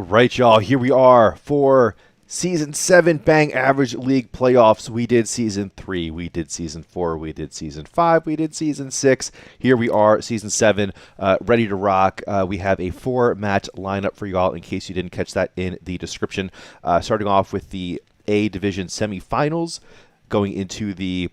right, y'all. Here we are for Season 7 Bang Average League Playoffs. We did Season 3, we did Season 4, we did Season 5, we did Season 6. Here we are, Season 7, ready to rock. We have a 4-match lineup for y'all in case you didn't catch that in the description. Starting off with the A Division semifinals, going into the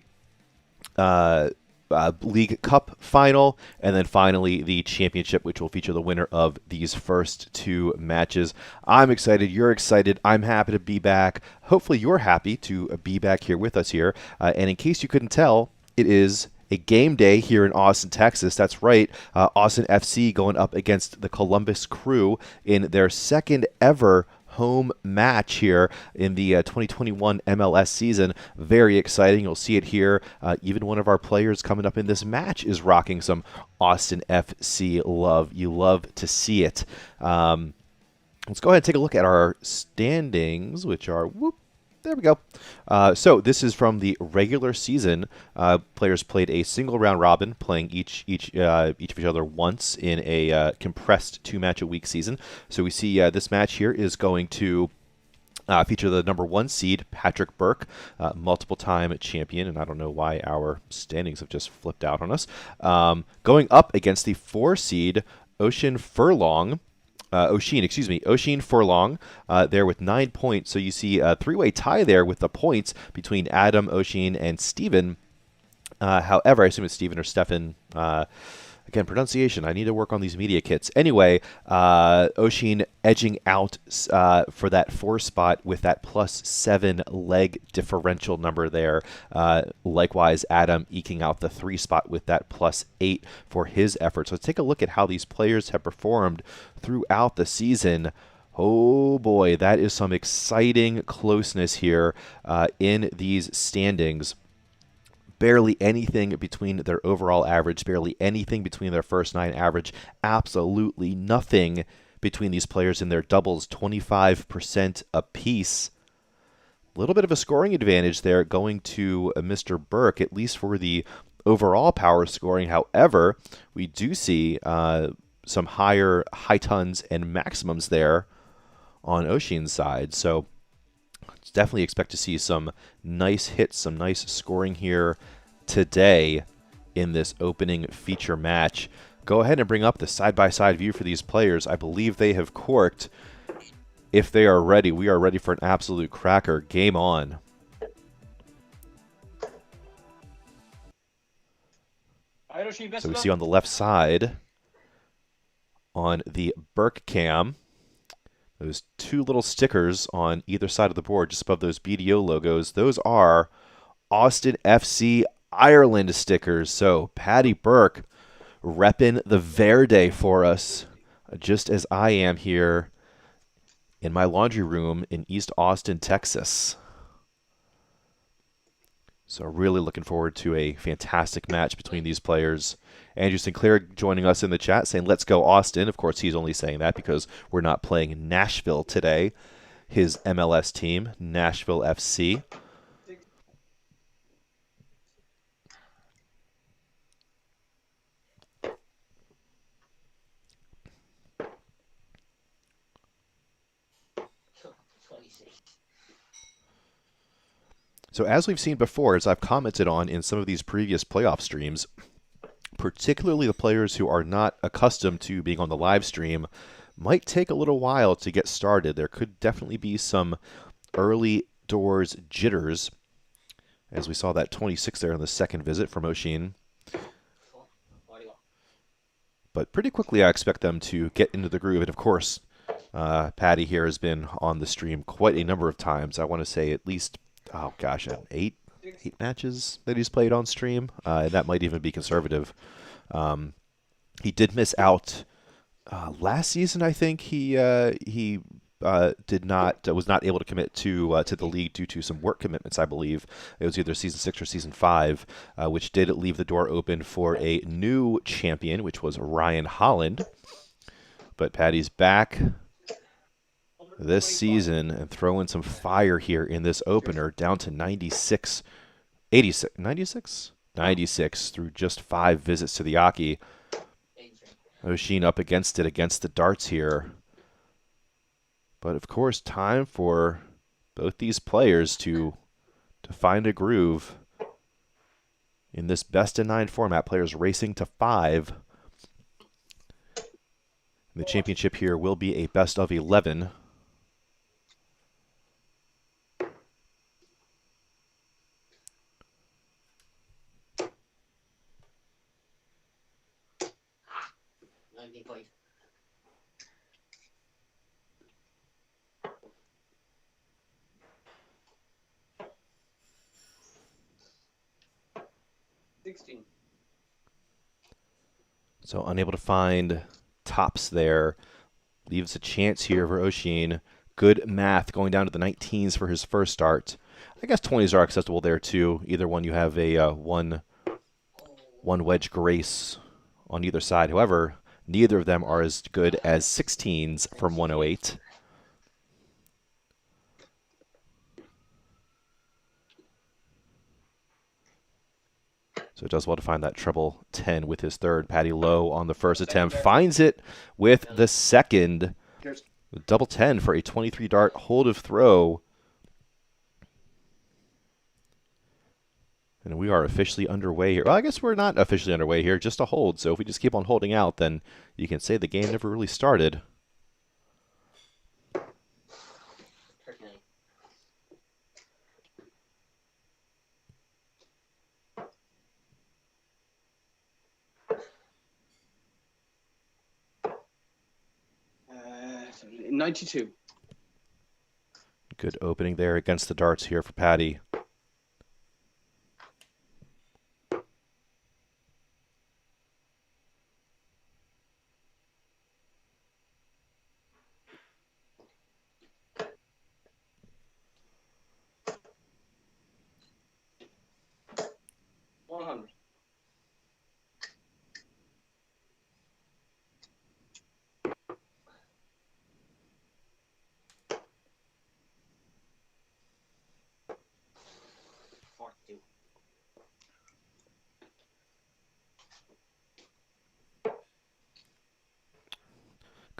League Cup final, and then finally the championship, which will feature the winner of these first 2 matches. I'm excited. You're excited. I'm happy to be back. Hopefully you're happy to be back here with us here. And in case you couldn't tell, it is a game day here in Austin, Texas. That's right. Austin FC going up against the Columbus Crew in their second ever home match here in the 2021 MLS season. Very exciting. You'll see it here. Even one of our players coming up in this match is rocking some Austin FC love. You love to see it. Let's go ahead and take a look at our standings, which are there we go. So this is from the regular season. Players played a single round robin, playing each of each other once in a compressed 2-match-a-week season. So we see this match here is going to feature the number 1 seed, Patrick Burke, multiple-time champion, and I don't know why our standings have just flipped out on us. Going up against the 4 seed, Ocean Furlong. Oisin Furlong there with 9 points. So you see a 3-way tie there with the points between Adam, Oisin, and Steven. However, I assume it's Steven or Stefan. Again, pronunciation. I need to work on these media kits. Anyway, Oisin edging out for that 4 spot with that +7 leg differential number there. Likewise, Adam eking out the 3 spot with that +8 for his effort. So let's take a look at how these players have performed throughout the season. Oh boy, that is some exciting closeness here in these standings. Barely anything between their overall average, barely anything between their first 9 average, absolutely nothing between these players in their doubles, 25% apiece. A little bit of a scoring advantage there going to Mr. Burke, at least for the overall power scoring. However, we do see some high tons and maximums there on Ocean's side. So definitely expect to see some nice hits, some nice scoring here today in this opening feature match. Go ahead and bring up the side-by-side view for these players. I believe they have corked. If they are ready, we are ready for an absolute cracker. Game on. So we see on the left side, on the Burke cam, those 2 little stickers on either side of the board, just above those BDO logos. Those are Austin FC Ireland stickers. So Paddy Burke repping the Verde for us, just as I am here in my laundry room in East Austin, Texas. So really looking forward to a fantastic match between these players. Andrew Sinclair joining us in the chat saying, let's go Austin. Of course, he's only saying that because we're not playing Nashville today. His MLS team, Nashville FC. So as we've seen before, as I've commented on in some of these previous playoff streams, particularly the players who are not accustomed to being on the live stream, might take a little while to get started. There could definitely be some early doors jitters, as we saw that 26 there on the second visit from Oisin. But pretty quickly I expect them to get into the groove. And of course, Patty here has been on the stream quite a number of times. I want to say at least, oh gosh, 8 matches that he's played on stream, and that might even be conservative. He did miss out last season. I think he was not able to commit to the league due to some work commitments. I believe it was either season 6 or season 5, which did leave the door open for a new champion, which was Ryan Holland. But Patty's back this season and throwing some fire here in this opener, down to 96 through just 5 visits to the Aki. Oisin up against it, against the darts here. But of course, time for both these players to find a groove in this best-of-9 format. Players racing to 5. The championship here will be a best-of-11. So unable to find tops there. Leaves a chance here for Oshin. Good math going down to the 19s for his first start. I guess 20s are acceptable there too. Either one, you have a one wedge grace on either side. However, neither of them are as good as 16s from 108. So it does well to find that treble 10 with his third. Paddy low on the first attempt. Finds it with the second. Double 10 for a 23 dart hold of throw. And we are officially underway here. Well, I guess we're not officially underway here, just a hold. So if we just keep on holding out, then you can say the game never really started. Uh, 92. Good opening there against the darts here for Paddy.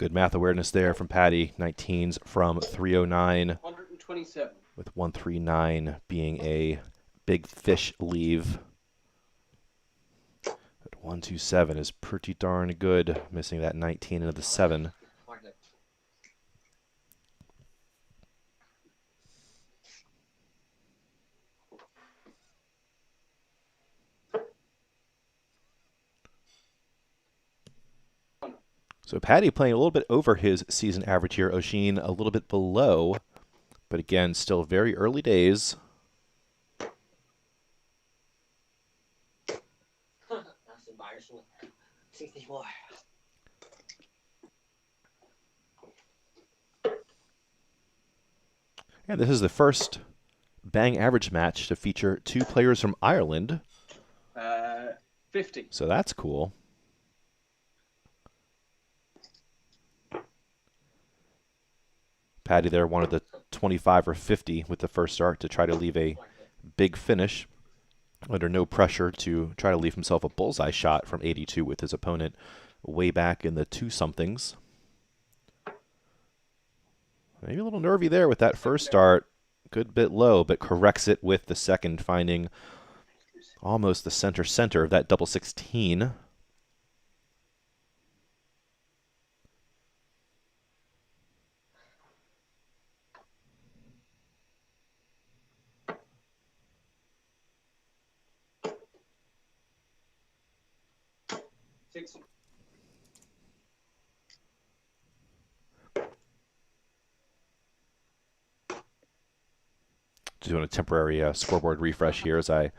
Good math awareness there from Paddy. 19s from 309. 127. With 139 being a big fish leave. But 127 is pretty darn good, missing that 19 into the 7. So Paddy playing a little bit over his season average here. Oshin a little bit below. But again, still very early days. That's embarrassing. 64. And this is the first bang average match to feature 2 players from Ireland. 50. So that's cool. Paddy there wanted the 25 or 50 with the first start to try to leave a big finish. Under no pressure to try to leave himself a bullseye shot from 82 with his opponent way back in the 2-somethings. Maybe a little nervy there with that first start. Good bit low, but corrects it with the second, finding almost the center of that double 16. Just doing a temporary scoreboard refresh here as I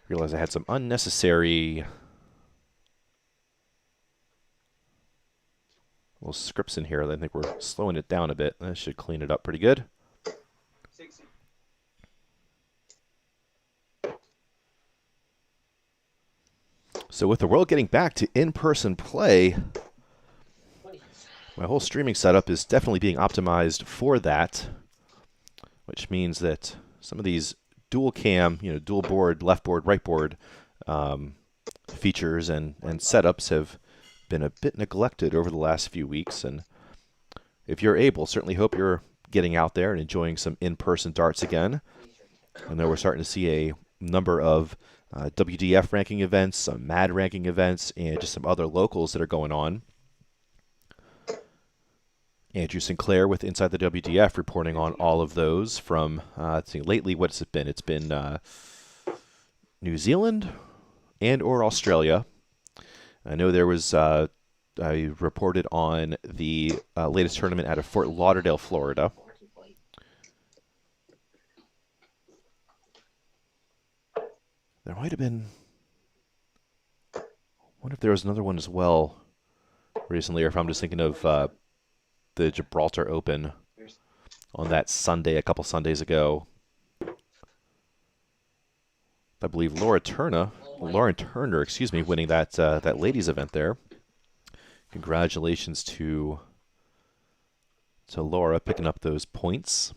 realized I had some unnecessary little scripts in here. I think we're slowing it down a bit. That should clean it up pretty good. 60. So with the world getting back to in-person play, my whole streaming setup is definitely being optimized for that, which means that some of these dual cam, dual board, left board, right board features and setups have been a bit neglected over the last few weeks, and if you're able, certainly hope you're getting out there and enjoying some in-person darts again. I know we're starting to see a number of WDF ranking events, some MAD ranking events, and just some other locals that are going on. Andrew Sinclair with Inside the WDF reporting on all of those from, let's see, lately, what's it been? It's been New Zealand and or Australia. I know there was, I reported on the latest tournament out of Fort Lauderdale, Florida. There might have been, I wonder if there was another one as well recently, or if I'm just thinking of the Gibraltar Open on that Sunday, a couple Sundays ago. I believe Lauren Turner, winning that ladies event there. Congratulations to Laura picking up those points.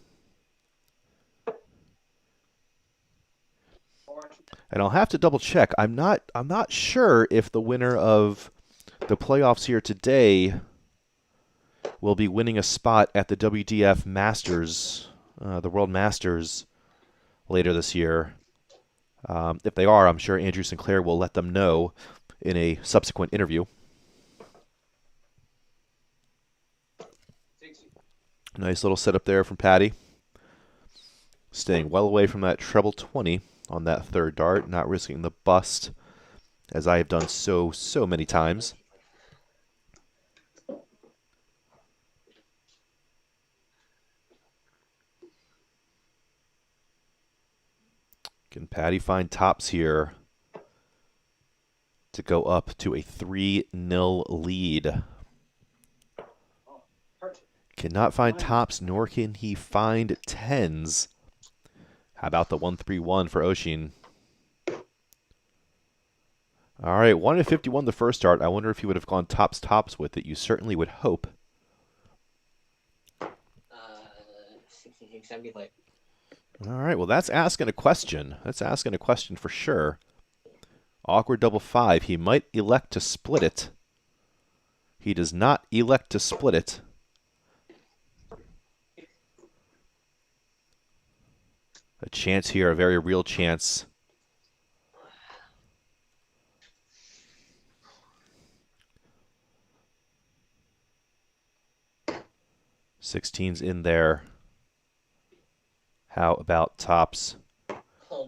And I'll have to double check. I'm not sure if the winner of the playoffs here today will be winning a spot at the WDF Masters, the World Masters, later this year. If they are, I'm sure Andrew Sinclair will let them know in a subsequent interview. Nice little setup there from Patty. Staying well away from that treble 20 on that third dart, not risking the bust, as I have done so many times. Can Patty find tops here to go up to a 3-0 lead? Cannot find tops, nor can he find tens. How about the 1-3-1 for Oshin? All right, 1-51 the first start. I wonder if he would have gone tops with it. You certainly would hope. 66, 75. All right, well, that's asking a question. That's asking a question for sure. Awkward double 5. He might elect to split it. He does not elect to split it. A chance here, a very real chance. Sixteen's in there. How about tops?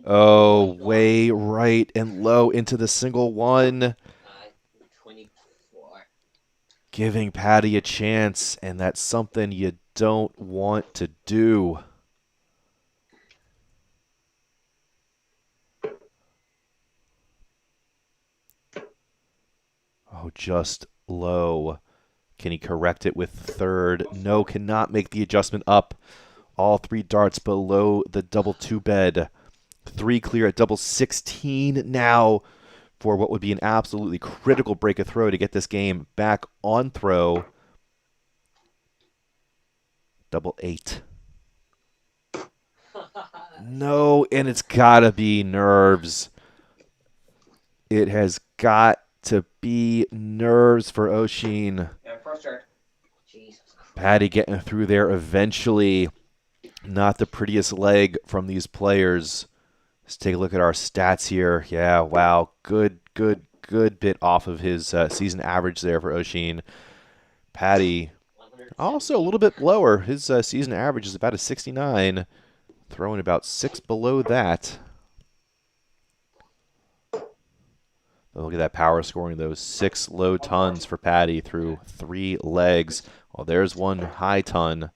Oh, way right and low into the single one. 24. Giving Patty a chance, and that's something you don't want to do. Oh, just low. Can he correct it with third? No, cannot make the adjustment up. All three darts below the double two bed. 3 clear at double 16 now for what would be an absolutely critical break of throw to get this game back on throw. Double 8. No, and it's got to be nerves. It has got to be nerves for Oshin. Yeah, first start. Jesus. Patty getting through there eventually. Not the prettiest leg from these players. Let's take a look at our stats here. Yeah, wow. Good bit off of his season average there for Oshin. Patty also a little bit lower. His season average is about a 69. Throwing about 6 below that. Look at that power scoring, those 6 low tons for Patty through 3 legs. Well, there's one high ton.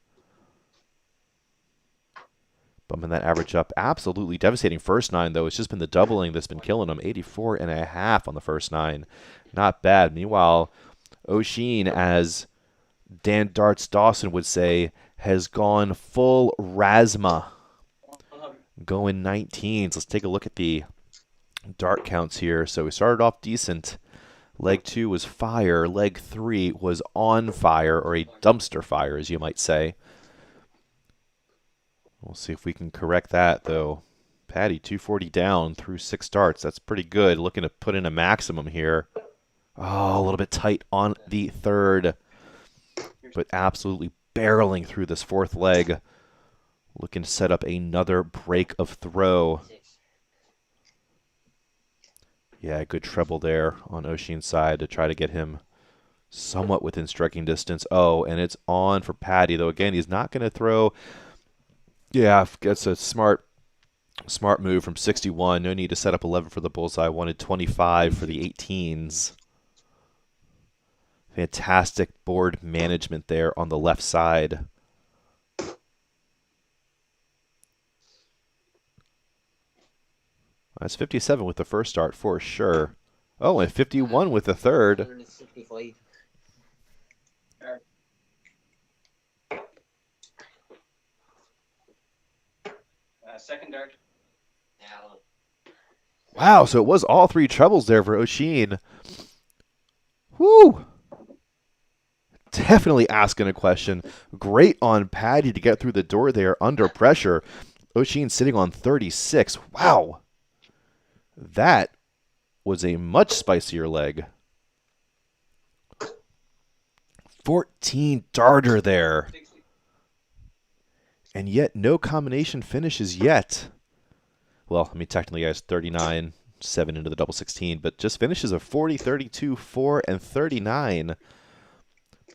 Bumping that average up. Absolutely devastating first 9, though. It's just been the doubling that's been killing him. 84.5 on the first 9. Not bad. Meanwhile, Oshin, as Dan Darts Dawson would say, has gone full Rasma. Going 19s. Let's take a look at the dart counts here. So we started off decent. Leg 2 was fire. Leg 3 was on fire, or a dumpster fire, as you might say. We'll see if we can correct that, though. Patty, 240 down through 6 darts. That's pretty good. Looking to put in a maximum here. Oh, a little bit tight on the third. But absolutely barreling through this fourth leg, looking to set up another break of throw. 6. Yeah, good treble there on Oshin's side to try to get him somewhat within striking distance. Oh, and it's on for Patty, though. Again, he's not going to throw. Yeah, that's a smart move from 61. No need to set up 11 for the bullseye. Wanted 25 for the 18s. Fantastic board management there on the left side. That's 57 with the first start for sure. Oh, and 51 with the third. 165. Second dart. Now, Wow, so it was all three trebles there for Oshin. Woo! Definitely asking a question. Great on Patty to get through the door there under pressure. Oshin sitting on 36. Wow. That was a much spicier leg. 14 darter there. 60. And yet no combination finishes yet. Well, I mean, technically, guys, 39, 7 into the double 16, but just finishes of 40, 32, 4, and 39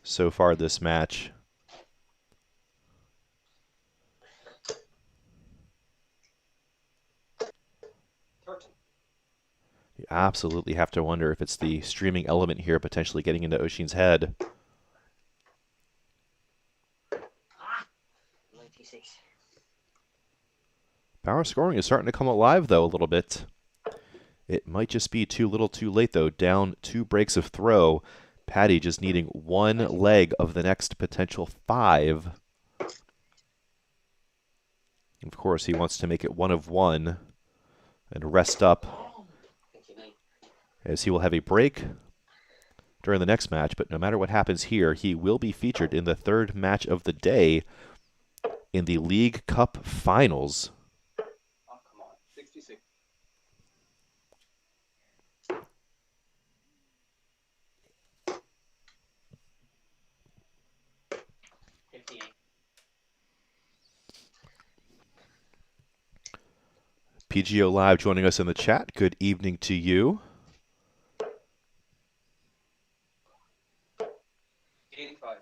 so far this match. You absolutely have to wonder if it's the streaming element here potentially getting into Oshin's head. 96. Power scoring is starting to come alive, though, a little bit. It might just be too little too late, though. Down 2 breaks of throw. Patty just needing 1 leg of the next potential 5. Of course, he wants to make it 1 of 1 and rest up, 59. as he will have a break during the next match. But no matter what happens here, he will be featured in the 3rd match of the day in the League Cup Finals. Oh, come on. 66. PGO Live joining us in the chat. Good evening to you. 85.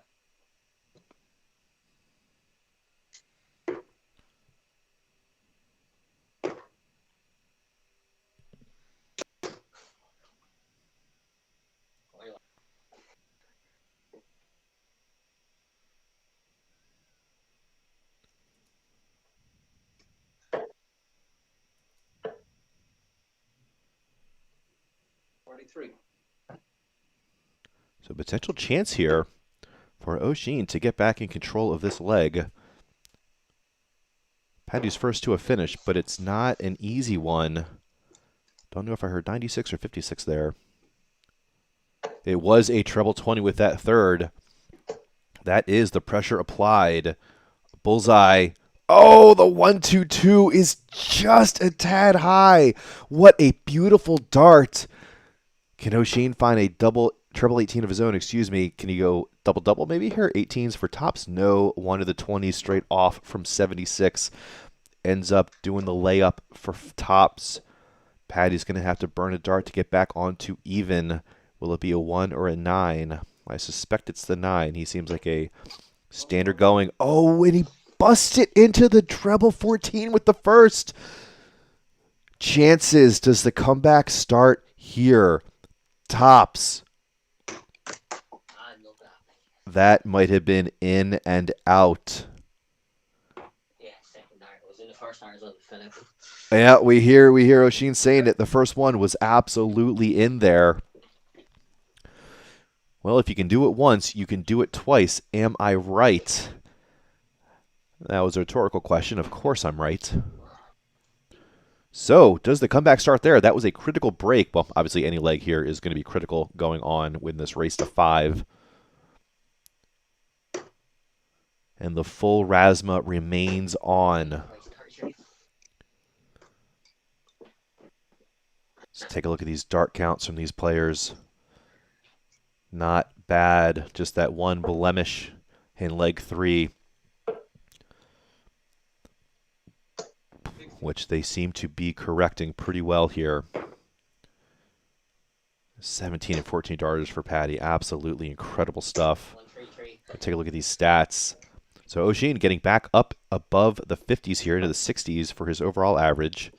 So potential chance here for Oshin to get back in control of this leg. Patty's first to a finish, but it's not an easy one. Don't know if I heard 96 or 56 there. It was a treble 20 with that third. That is the pressure applied. Bullseye. Oh, the 1-2-2 is just a tad high. What a beautiful dart. Can Oshin find a treble 18 of his own, excuse me. Can he go double-double maybe here? 18s for tops? No. One of the 20s straight off from 76. Ends up doing the layup for tops. Patty's going to have to burn a dart to get back onto even. Will it be a 1 or a 9? I suspect it's the 9. He seems like a standard going. Oh, and he busts it into the treble 14 with the first. Chances. Does the comeback start here? Tops. That might have been in and out. Yeah, second dart. It was in the first dart as well. Philip. Yeah, we hear Oshin saying it. The first one was absolutely in there. Well, if you can do it once, you can do it twice. Am I right? That was a rhetorical question. Of course I'm right. So, does the comeback start there? That was a critical break. Well, obviously any leg here is going to be critical going on with this race to 5. And the full Rasma remains on. Let's take a look at these dart counts from these players. Not bad. Just that one blemish in leg 3, which they seem to be correcting pretty well here. 17 and 14 darters for Patty. Absolutely incredible stuff. 133. Take a look at these stats. So O'Sheen getting back up above the 50s here into the 60s for his overall average.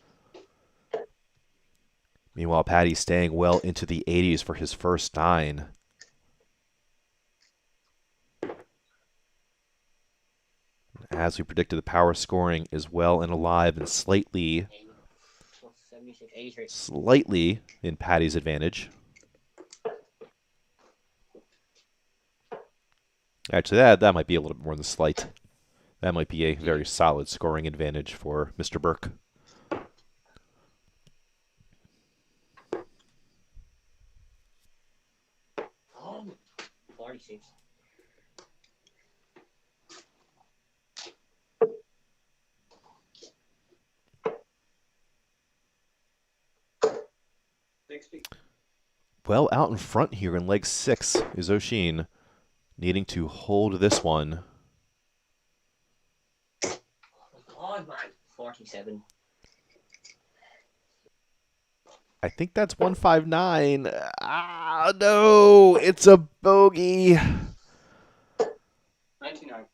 Meanwhile, Patty staying well into the 80s for his first 9. As we predicted, the power scoring is well and alive and slightly 76, 83. slightly in Patty's advantage. Actually, that might be a little bit more than slight. That might be a very solid scoring advantage for Mr. Burke. Oh, 46. Well, out in front here in leg 6 is O'Sheen, needing to hold this one. Oh my God, man. 47. I think that's 159. Ah, no, it's a bogey. 99.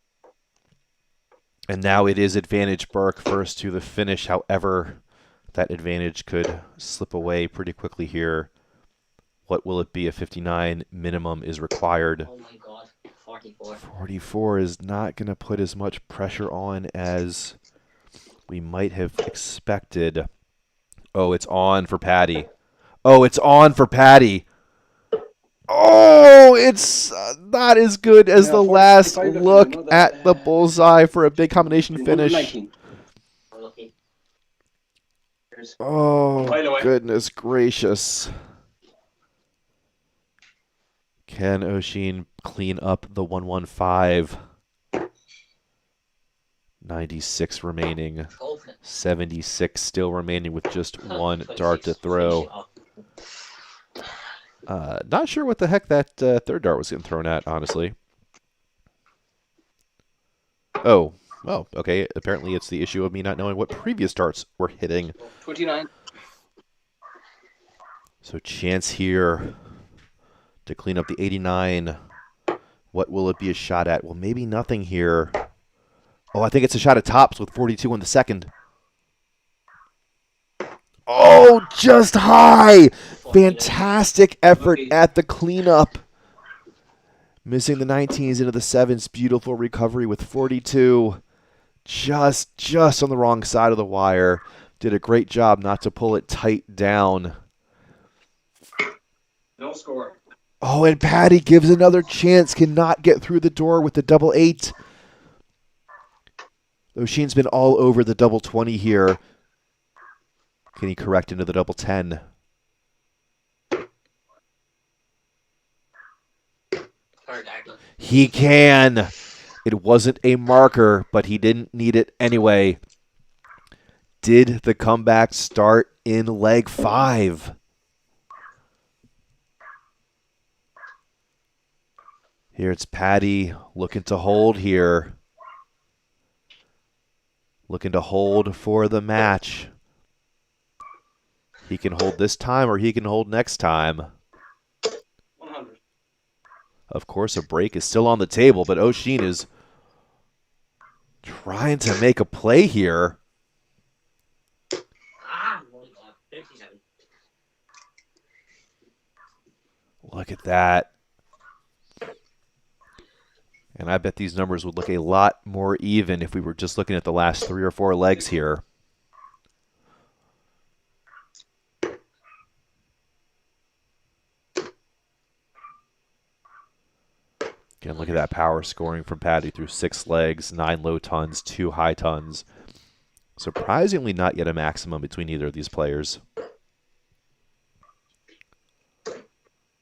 And now it is advantage Burke first to the finish. However, that advantage could slip away pretty quickly here. What will it be? A 59 minimum is required. Oh my God. 44. 44 is not going to put as much pressure on as we might have expected. Oh, it's on for Patty. Oh, it's on for Patty. Oh, it's not as good as the last look at the bullseye for a big combination finish. 19. Unlucky. Oh, goodness gracious. Can O'Sheen clean up the 115? 96 remaining. 76 still remaining with just one dart to throw. Not sure what the heck that third dart was getting thrown at, honestly. Oh, well, okay. Apparently it's the issue of me not knowing what previous darts were hitting. 29. So chance here to clean up the 89. What will it be a shot at? Well, maybe nothing here. Oh, I think it's a shot at tops with 42 in the second. Oh, just high. Fantastic effort at the cleanup. Missing the 19s into the 7s. Beautiful recovery with 42. Just on the wrong side of the wire. Did a great job not to pull it tight down. No score. Oh, and Patty gives another chance. Cannot get through the door with the double 8. O'Sheen's been all over the double 20 here. Can he correct into the double 10? He can. It wasn't a marker, but he didn't need it anyway. Did the comeback start in leg 5? Here it's Patty looking to hold here. Looking to hold for the match. He can hold this time or he can hold next time. 100. Of course, a break is still on the table, but O'Sheen is trying to make a play here. Ah, my God. 57. Look at that. And I bet these numbers would look a lot more even if we were just looking at the last 3 or 4 legs here. Again, look at that power scoring from Patty through 6 legs, 9 low tons, 2 high tons. Surprisingly not yet a maximum between either of these players.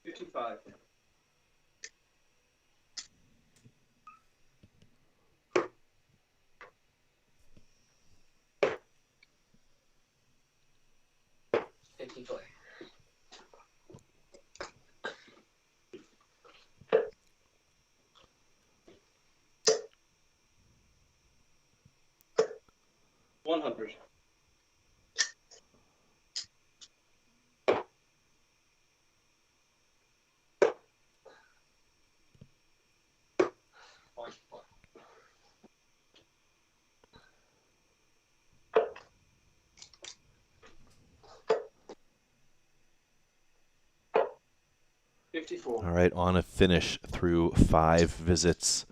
55. 54. All right, on a finish through 5 visits.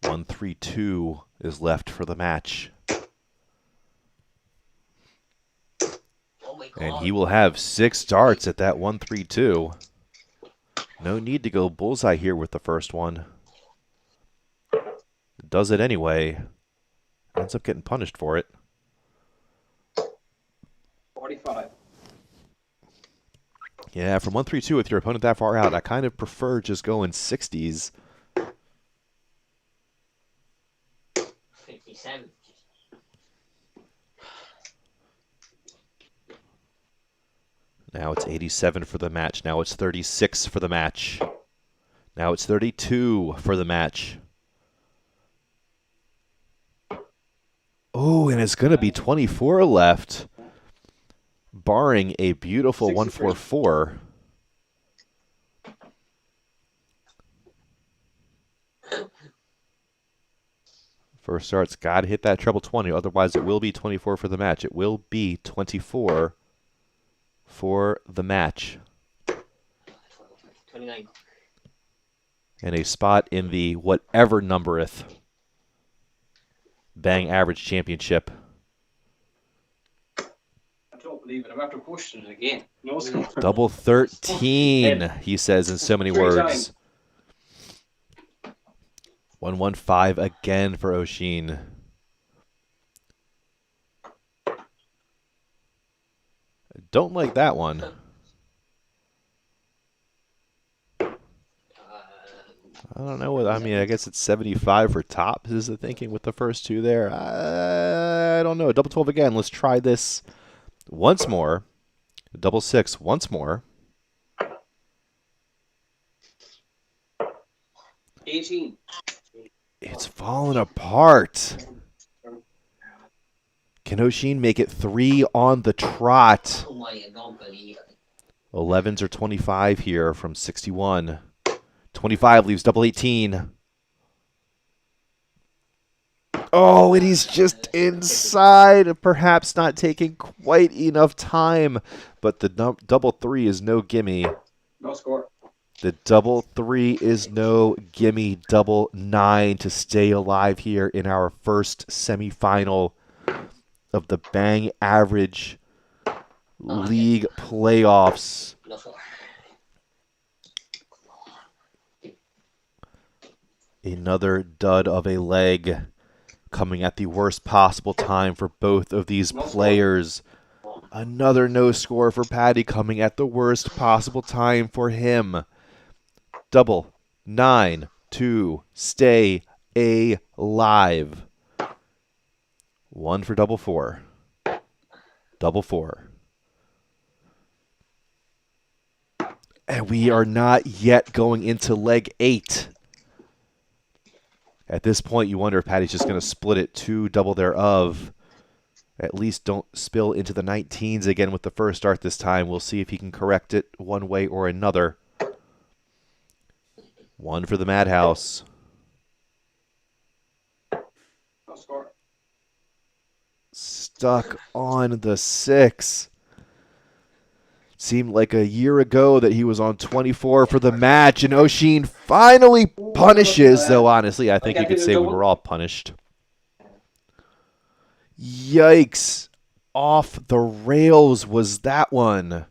132 is left for the match. Oh my God. And he will have 6 darts at that 132. No need to go bullseye here with the first one. Does it anyway. Ends up getting punished for it. 45. Yeah, from 132 with your opponent that far out, I kind of prefer just going 60s. 57. Now it's 87 for the match. Now it's 36 for the match. Now it's 32 for the match. Oh, and it's going to be 24 left, barring a beautiful 63. 144. First start's got to hit that treble 20, otherwise it will be 24 for the match. It will be 24 for the match. 29. And a spot in the whatever numbereth Bang Average Championship. I don't believe it. I'm after pushing it again. No score. Double 13, he says in so many 3 words. times. 115 again for Oshin. Don't like that one. I don't know what, I mean, I guess it's 75 for tops is the thinking with the first 2 there. I don't know. Double 12 again. Let's try this once more. Double 6 once more. 18. It's falling apart. Can Oshin make it 3 on the trot? Oh my, I don't believe it. 11s or 25 here from 61. 25 leaves double 18. Oh, and he's just inside. Perhaps not taking quite enough time. But the double 3 is no gimme. No score. The double 3 is no gimme. Double 9 to stay alive here in our first semifinal of the Bang Average League playoffs. No score. Another dud of a leg coming at the worst possible time for both of these players. Another no score for Patty coming at the worst possible time for him. Double 9 to stay alive. 1 for double 4. Double 4. And we are not yet going into leg 8. At this point, you wonder if Patty's just going to split it 2 double thereof. At least don't spill into the 19s again with the first start this time. We'll see if he can correct it one way or another. 1 for the Madhouse. No score. Stuck on the 6. Seemed like a year ago that he was on 24 for the match, and Oshin finally punishes, though honestly, I think you could say we were all punished. Yikes. Off the rails was that one.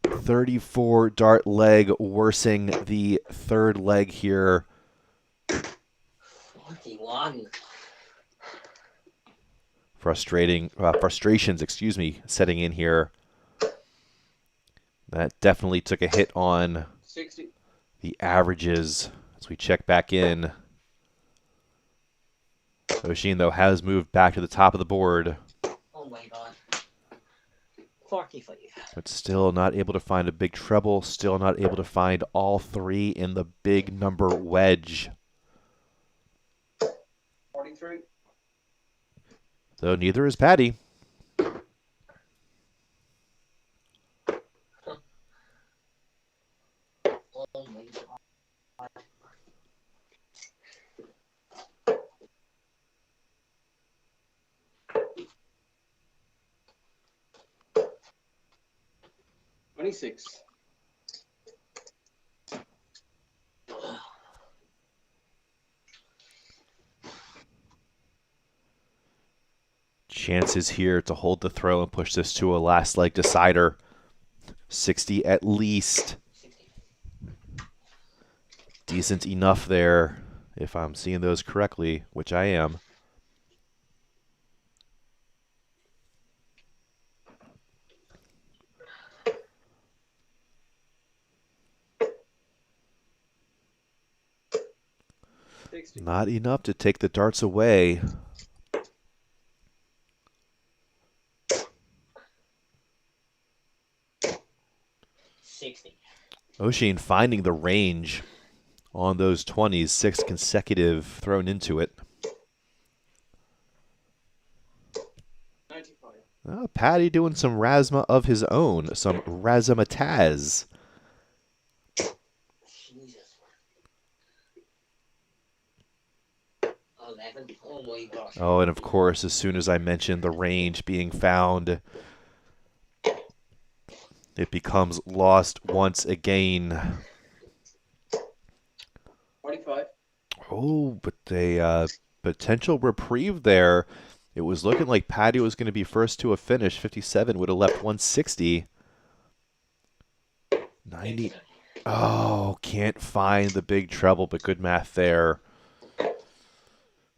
34 dart leg, worsing the 3rd leg here. 41. Frustrations, setting in here. That definitely took a hit on 60. the averages as we check back in. Oshin, though, has moved back to the top of the board, Oh my God. 45. but still not able to find a big treble, still not able to find all 3 in the big number wedge. 43. Though neither is Patty. Oh my God. 26. Chances here to hold the throw and push this to a last leg decider. 60 at least. 60. Decent enough there, if I'm seeing those correctly, which I am. Not enough to take the darts away. Oisin finding the range on those 20s, 6 consecutive thrown into it. 95. Paddy doing some razzma of his own, some razzmatazz. Jesus. 11. Oh my gosh. Oh, and of course, as soon as I mentioned the range being found, it becomes lost once again. 45. Oh, but a potential reprieve there. It was looking like Paddy was going to be first to a finish. 57 would have left 160. 90. Oh, can't find the big treble, but good math there.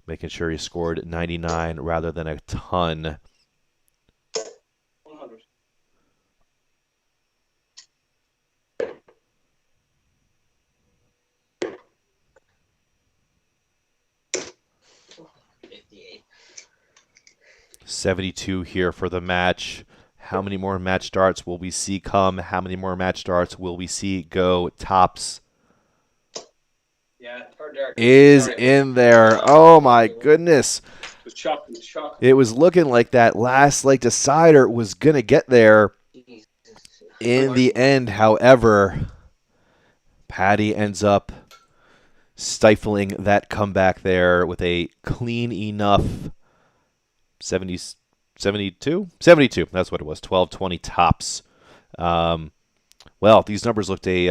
Making sure he scored 99 rather than a ton. 100. $58. 72 here for the match. How many more match darts will we see come? How many more match darts will we see go? Tops Yeah, third dart. is Sorry. in there. Oh my goodness. It was shocking. It was shocking. It was looking like that last leg decider was going to get there. Jesus. In the end, however, Paddy ends up stifling that comeback there with a clean enough 72? 72, that's what it was. 12-20 tops. Well, these numbers looked they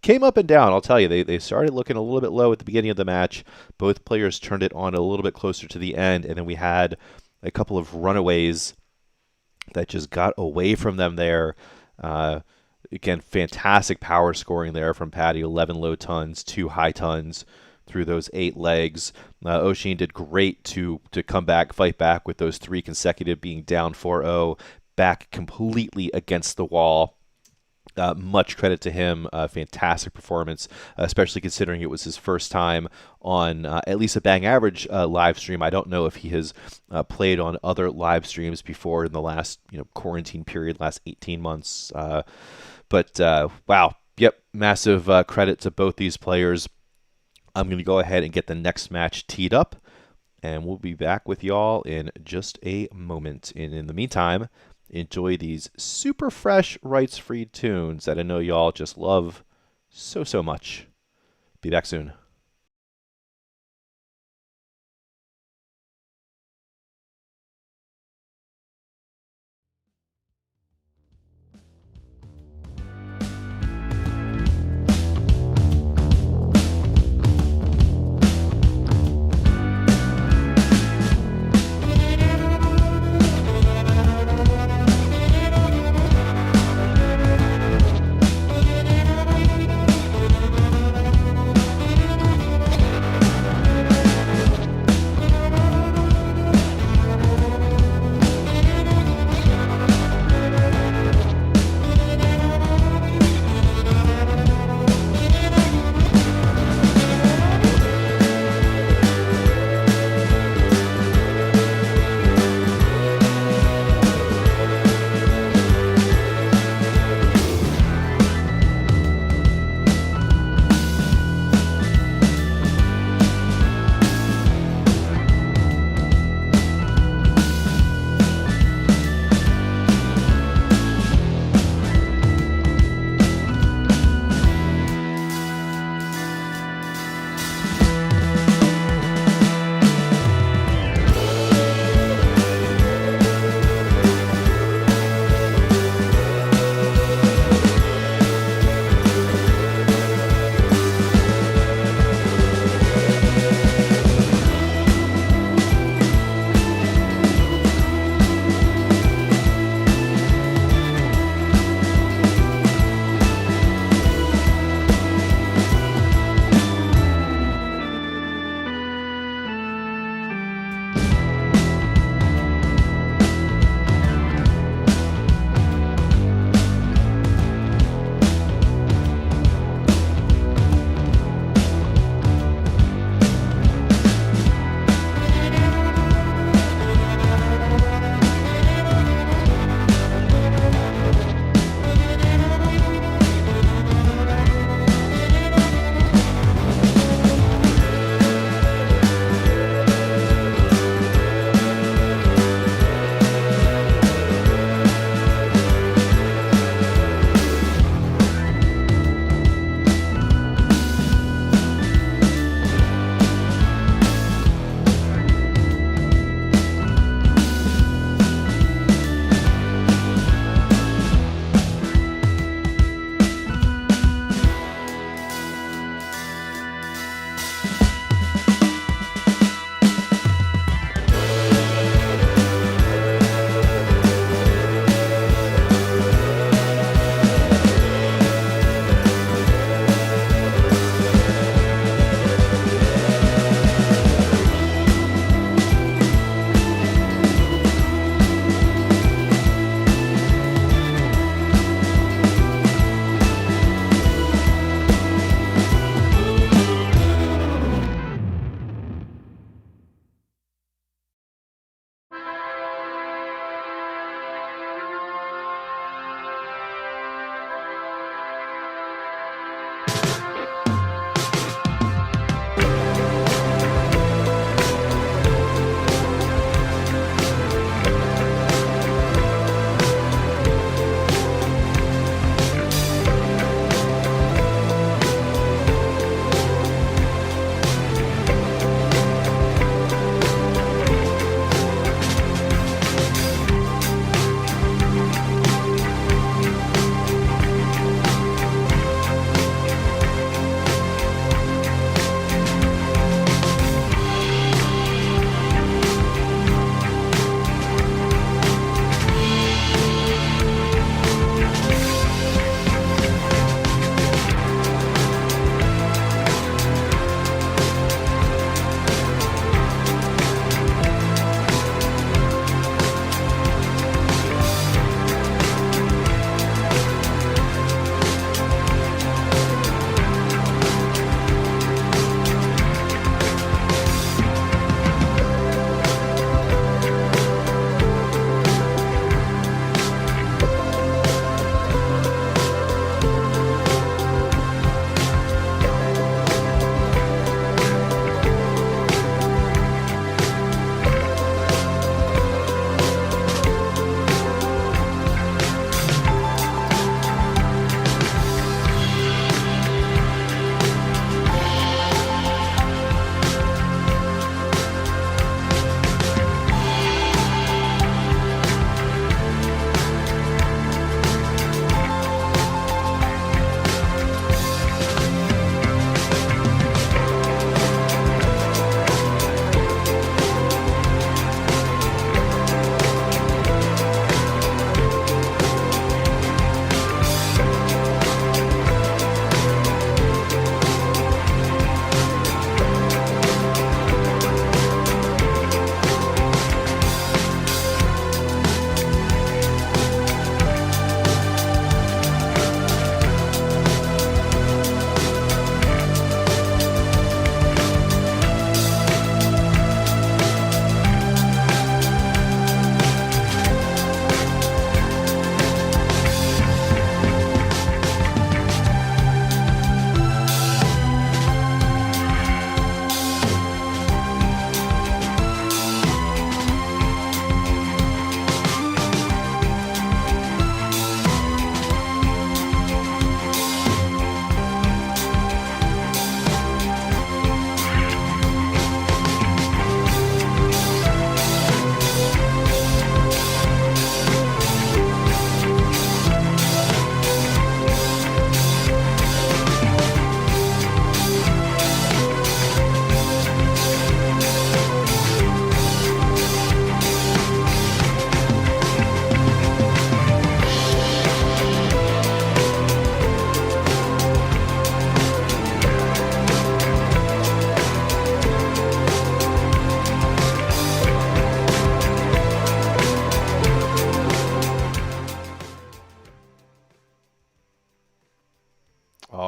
came up and down, I'll tell you. They started looking a little bit low at the beginning of the match. Both players turned it on a little bit closer to the end, and then we had a couple of runaways that just got away from them there. Again, fantastic power scoring there from Paddy. 11 low tons, 2 high tons through those 8 legs. Oisin did great to come back, fight back with those 3 consecutive being down 4-0, back completely against the wall. Much credit to him. Fantastic performance, especially considering it was his first time on at least a Bang Average live stream. I don't know if he has played on other live streams before in the last quarantine period, last 18 months. But wow, yep, massive credit to both these players. I'm going to go ahead and get the next match teed up, and we'll be back with y'all in just a moment. And in the meantime, enjoy these super fresh rights-free tunes that I know y'all just love so much. Be back soon.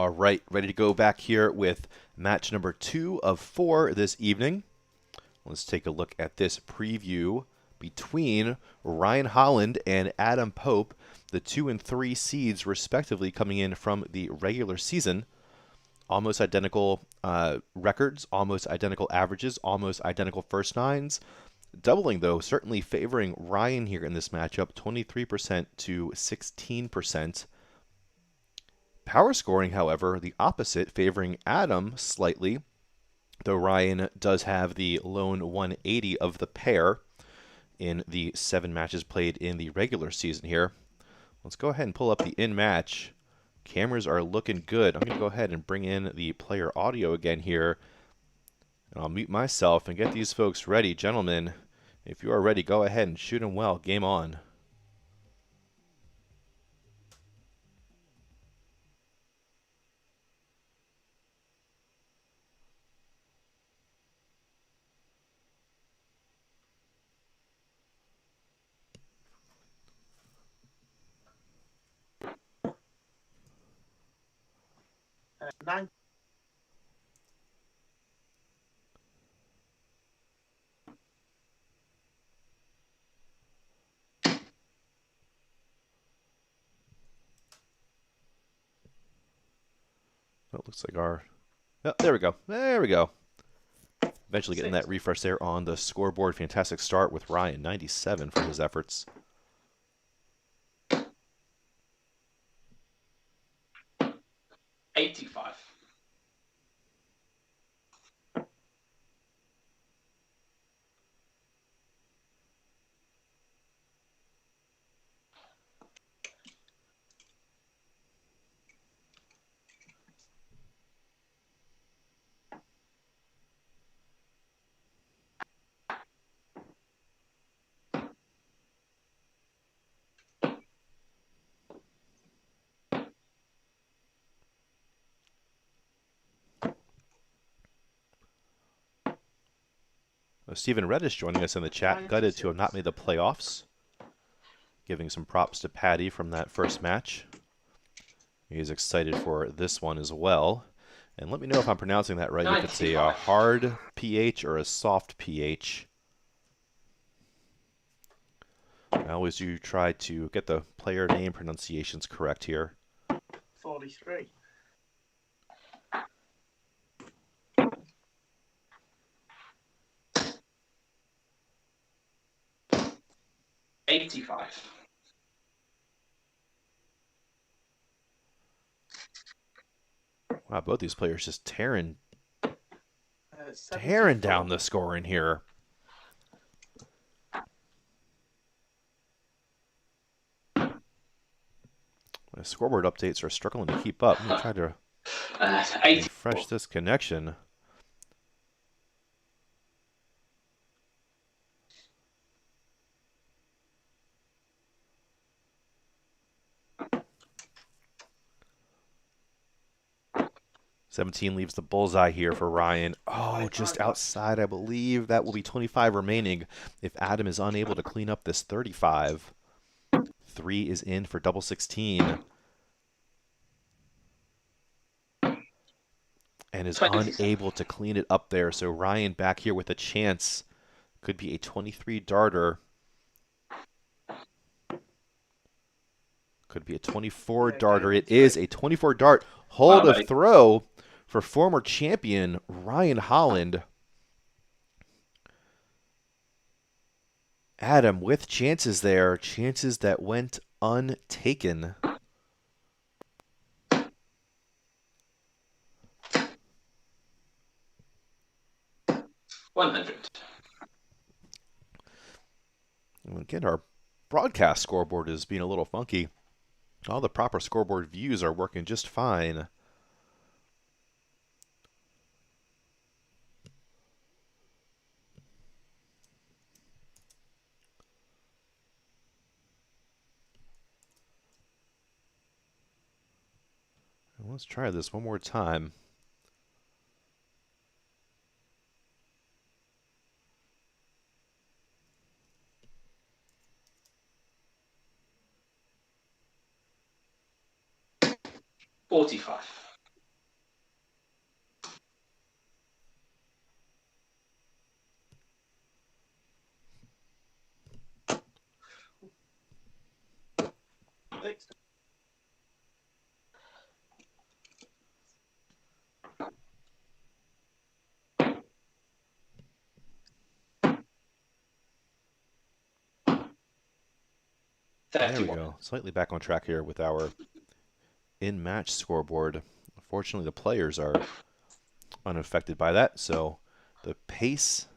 All right, ready to go back here with match number 2 of 4 this evening. Let's take a look at this preview between Ryan Holland and Adam Pope, the 2 and 3 seeds respectively, coming in from the regular season. Almost identical records, almost identical averages, almost identical first nines. Doubling, though, certainly favoring Ryan here in this matchup, 23% to 16%. Power scoring, however, the opposite, favoring Adam slightly, though Ryan does have the lone 180 of the pair in the 7 matches played in the regular season here. Let's go ahead and pull up the in-match. Cameras are looking good. I'm going to go ahead and bring in the player audio again here. And I'll mute myself and get these folks ready. Gentlemen, if you are ready, go ahead and shoot them well. Game on. Nine. Oh, it looks like our... Oh, there we go. There we go. Eventually getting that refresh there on the scoreboard. Fantastic start with Ryan, 97 for his efforts. $85. Stephen Reddish joining us in the chat. Gutted to have not made the playoffs. Giving some props to Patty from that first match. He's excited for this one as well. And let me know if I'm pronouncing that right, if it's a hard PH or a soft PH. I always do try to get the player name pronunciations correct here. 43. $85. Wow, both these players just tearing 74. down the score in here. My scoreboard updates are struggling to keep up. I'm going to try to refresh this connection. $17 leaves the bullseye here for Ryan. Oh, just outside, I believe. That will be 25 remaining if Adam is unable to clean up this 35. 3 is in for double 16. And is unable to clean it up there. So Ryan back here with a chance. Could be a 23 darter. Could be a 24 darter. It is a 24 dart. Hold of throw for former champion Ryan Holland. Adam with chances there. Chances that went untaken. $100. Again, our broadcast scoreboard is being a little funky. All the proper scoreboard views are working just fine. Let's try this one more time. $45. 60. There we 31. go. Slightly back on track here with our in-match scoreboard. Unfortunately, the players are unaffected by that, so the pace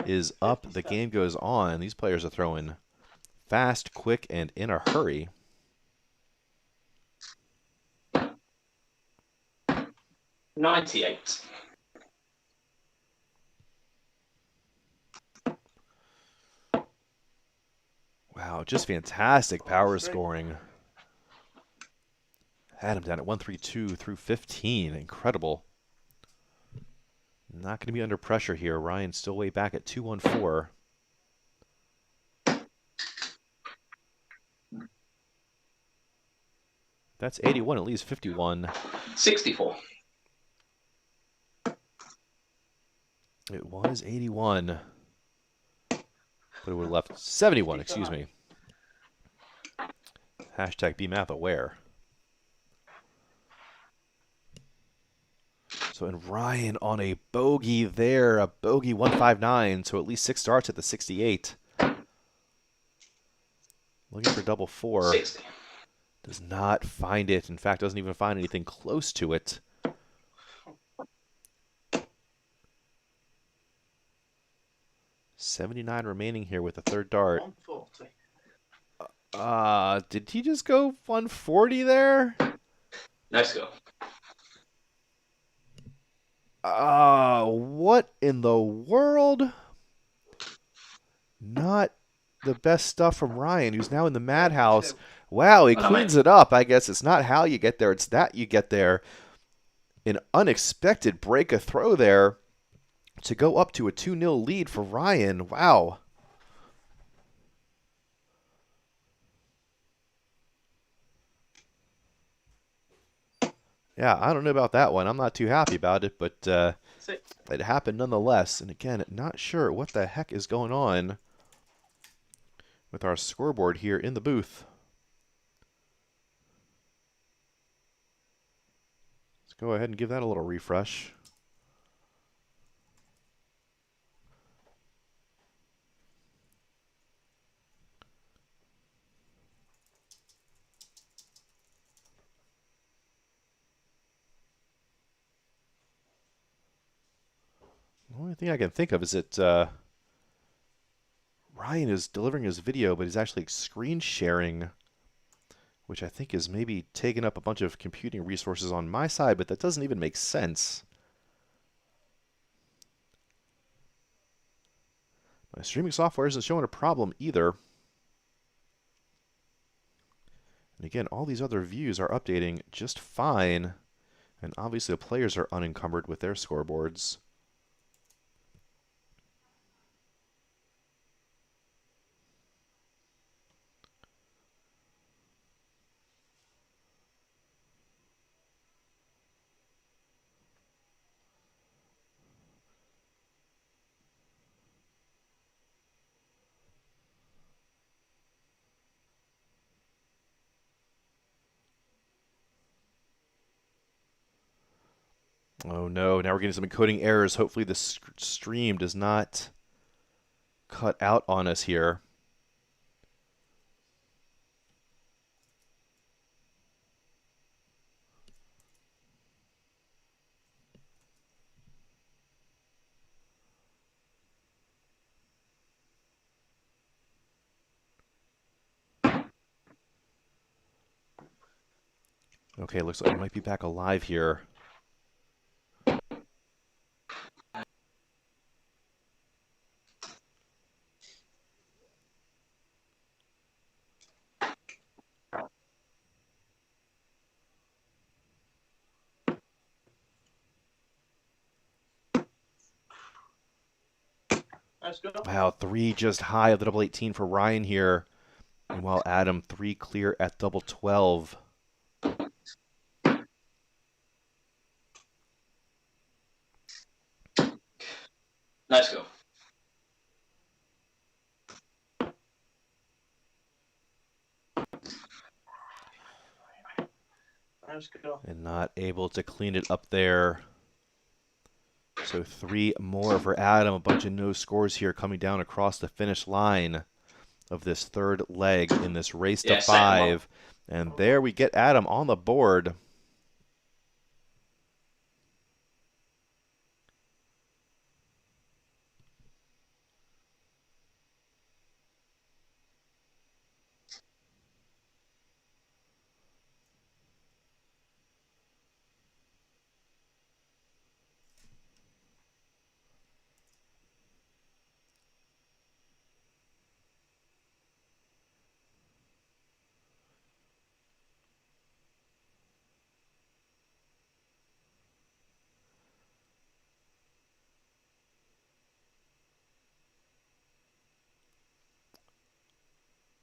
is up. The game goes on. These players are throwing fast, quick, and in a hurry. 98. Wow, just fantastic power scoring. Had him down at 132 through 15. Incredible. Not going to be under pressure here. Ryan's still way back at 214. That's 81, at least 51. 64. It was 81. But it would have left 71, excuse me. Hashtag BMAP aware. So, and Ryan on a bogey there, a bogey 159, so at least 6 starts at the 68. Looking for double 4. 60. Does not find it. In fact, doesn't even find anything close to it. $79 remaining here with the third dart. 140. Did he just go 140 there? Nice go. What in the world? Not the best stuff from Ryan, who's now in the madhouse. Wow, he cleans it up. I guess it's not how you get there, it's that you get there. An unexpected break a throw there to go up to a 2-0 lead for Ryan. Wow. Yeah, I don't know about that one. I'm not too happy about it, but it happened nonetheless. And again, not sure what the heck is going on with our scoreboard here in the booth. Let's go ahead and give that a little refresh. The only thing I can think of is that Ryan is delivering his video, but he's actually screen sharing, which I think is maybe taking up a bunch of computing resources on my side, but that doesn't even make sense. My streaming software isn't showing a problem either. And again, all these other views are updating just fine. And obviously the players are unencumbered with their scoreboards. Oh no, now we're getting some encoding errors. Hopefully the stream does not cut out on us here. Okay, looks like we might be back alive here. Let's go. Wow, 3 just high of the double 18 for Ryan here. Meanwhile, Adam 3 clear at double 12. Nice go. Let's go. and not able to clean it up there. So 3 more for Adam. A bunch of no scores here coming down across the finish line of this third leg in this race to Yeah, second one. 5. And there we get Adam on the board.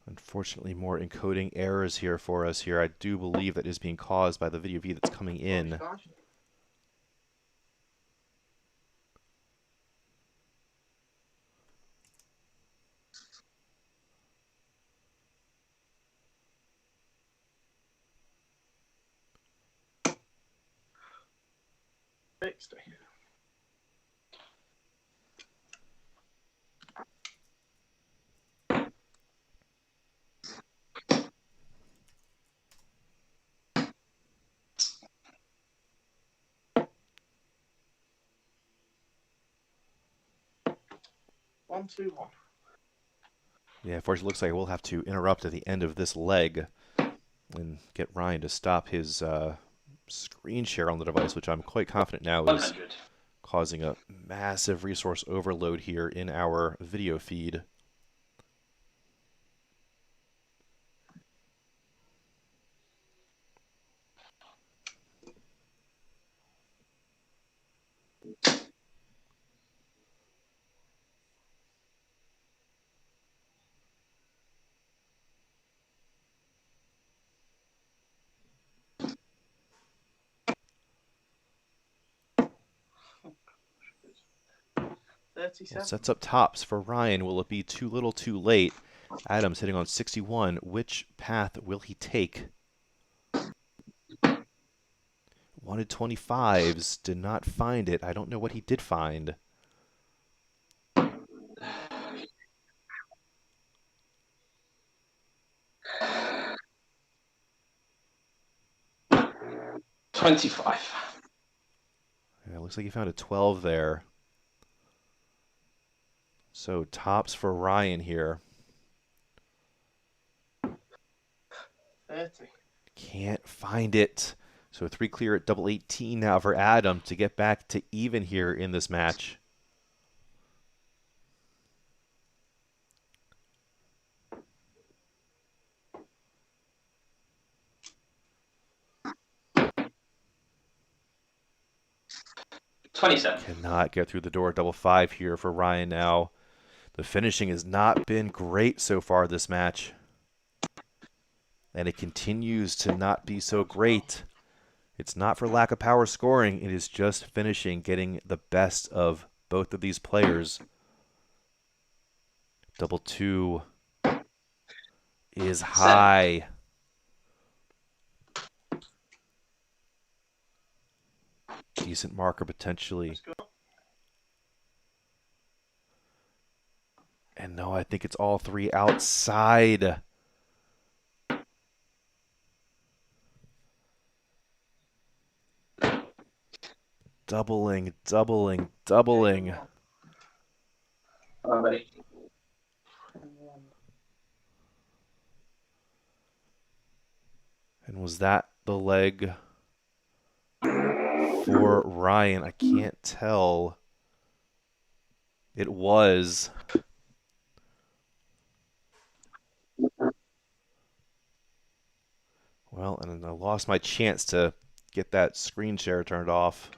Unfortunately, more encoding errors here for us here. I do believe that is being caused by the video feed that's coming in. 45. $60. One, 2, 1. Yeah, unfortunately, it looks like we'll have to interrupt at the end of this leg and get Ryan to stop his screen share on the device, which I'm quite confident now is 100. causing a massive resource overload here in our video feed. Well, 37. sets up tops for Ryan. Will it be too little too late? Adam's hitting on 61. Which path will he take? Wanted 25s, did not find it. I don't know what he did find. $25. Yeah, looks like he found a 12 there. So tops for Ryan here. 30. Can't find it. So 3 clear at double 18 now for Adam to get back to even here in this match. $27. Cannot get through the door at double 5 here for Ryan now. The finishing has not been great so far this match. And it continues to not be so great. It's not for lack of power scoring. It is just finishing, getting the best of both of these players. Double 2 is high. Decent marker potentially. Let's go. And no, I think it's all 3 outside. Doubling, doubling, doubling. Alright. 21. And was that the leg for Ryan? I can't tell. It was. Well, and I lost my chance to get that screen share turned off.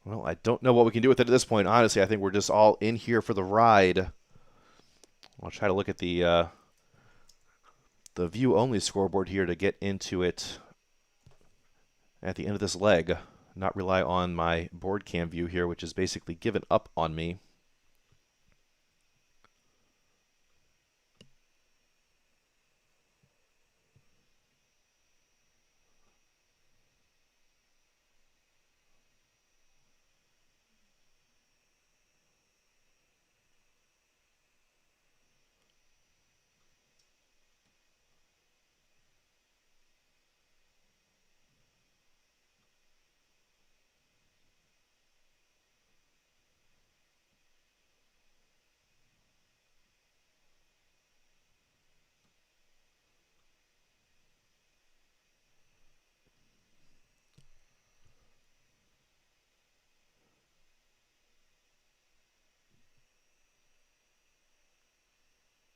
Well, I don't know what we can do with it at this point. Honestly, I think we're just all in here for the ride. I'll try to look at the view-only scoreboard here to get into it at the end of this leg, not rely on my board cam view here, which is basically given up on me.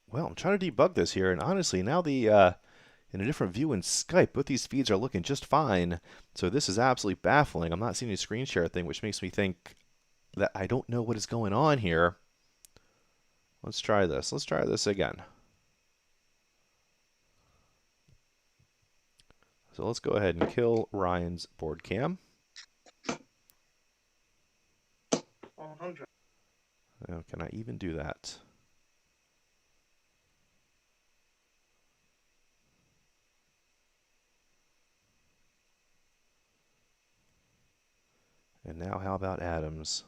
Well, I'm trying to debug this here, and honestly, now in a different view in Skype, both these feeds are looking just fine. So this is absolutely baffling. I'm not seeing a screen share thing, which makes me think that I don't know what is going on here. Let's try this. Let's try this again. So let's go ahead and kill Ryan's board cam. 100. Oh, can I even do that? And now how about Adams?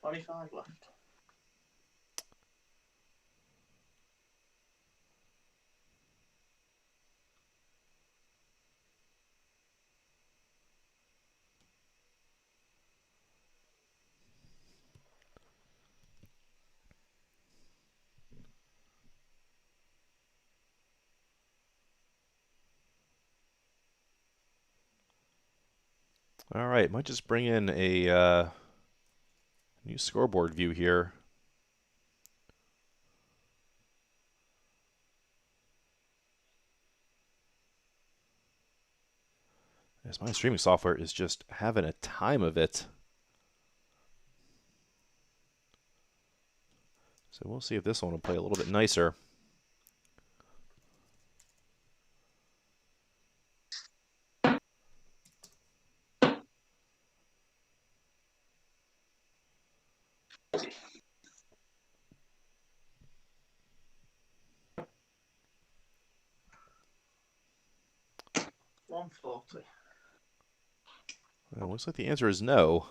$25 left. All right, might just bring in a new scoreboard view here. As my streaming software is just having a time of it. So we'll see if this one will play a little bit nicer. $140. Well, looks like the answer is no.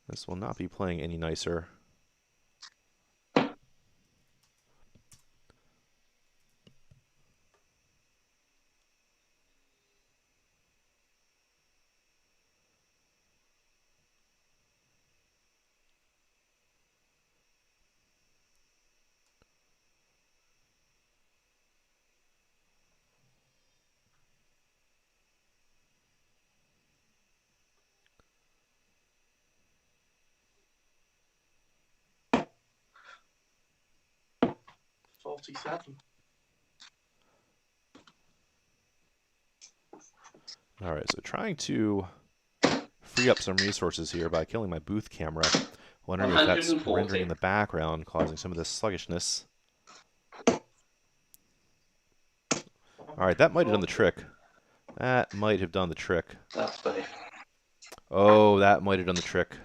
This will not be playing any nicer. $47. All right, so trying to free up some resources here by killing my booth camera. Wondering if that's 140. rendering in the background, causing some of this sluggishness. All right, that might have done the trick. That might have done the trick. That's funny. Oh, that might have done the trick.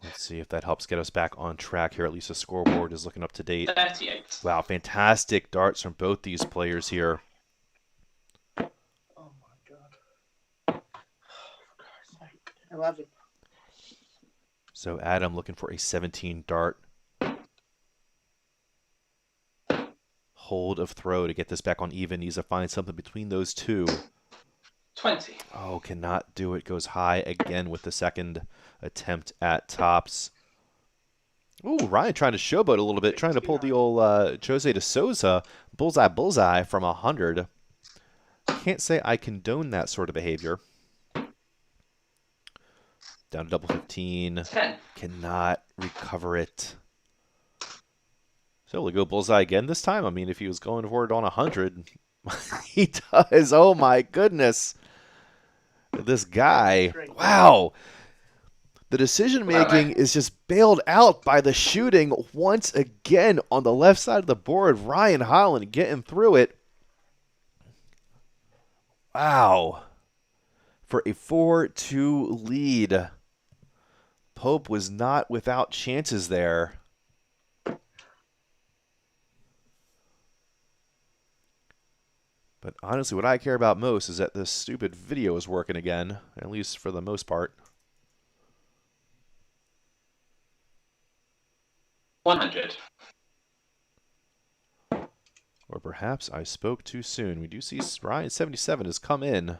Let's see if that helps get us back on track here. At least the scoreboard is looking up to date. 38. Wow, fantastic darts from both these players here. Oh my god. For Christ's sake. 11. So Adam looking for a 17 dart. Hold of throw to get this back on even. Needs to find something between those two. 20. Oh, cannot do it. Goes high again with the second attempt at tops. Ooh, Ryan trying to showboat a little bit, trying to pull the old Jose de Souza bullseye from 100. can't say I condone that sort of behavior. Down to double 15. 10. Cannot recover it. So will he go bullseye again this time? I mean, if he was going for it on 100, he does. Oh my goodness. This guy. Wow. The decision making is just bailed out by the shooting once again on the left side of the board. Ryan Holland getting through it. Wow. For a 4-2 lead. Pope was not without chances there. But honestly, what I care about most is that this stupid video is working again, at least for the most part. 100. Or perhaps I spoke too soon. We do see Ryan 77 has come in.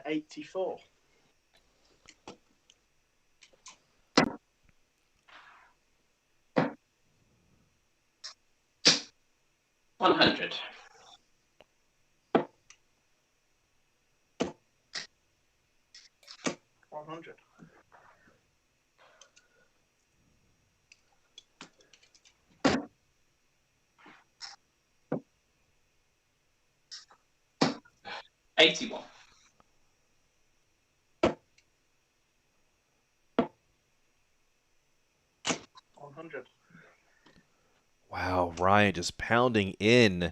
84. 100. 100. 81. 100. Wow, Ryan just pounding in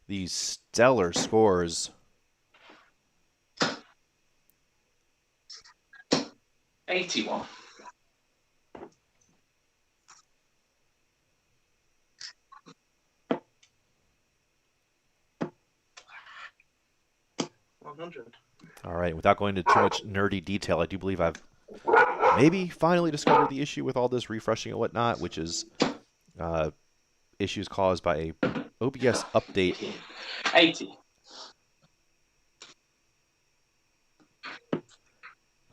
these stellar scores. 81. 100. All right, without going into too much nerdy detail, I do believe I've maybe finally discovered the issue with all this refreshing and whatnot, which is issues caused by a OBS update. 80.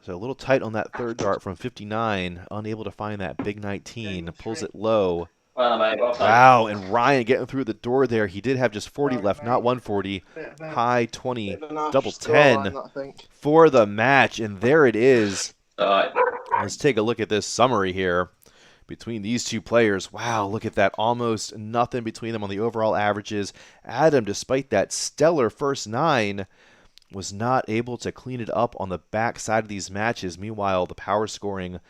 So a little tight on that third dart from 59, unable to find that big 19, pulls it low. Well, mate, well done. Wow, and Ryan getting through the door there. He did have just 40 left, not 140. High 20, double 10 for the match, and there it is. Alright. Let's take a look at this summary here between these two players. Wow, look at that. Almost nothing between them on the overall averages. Adam, despite that stellar first 9, was not able to clean it up on the back side of these matches. Meanwhile, the power scoring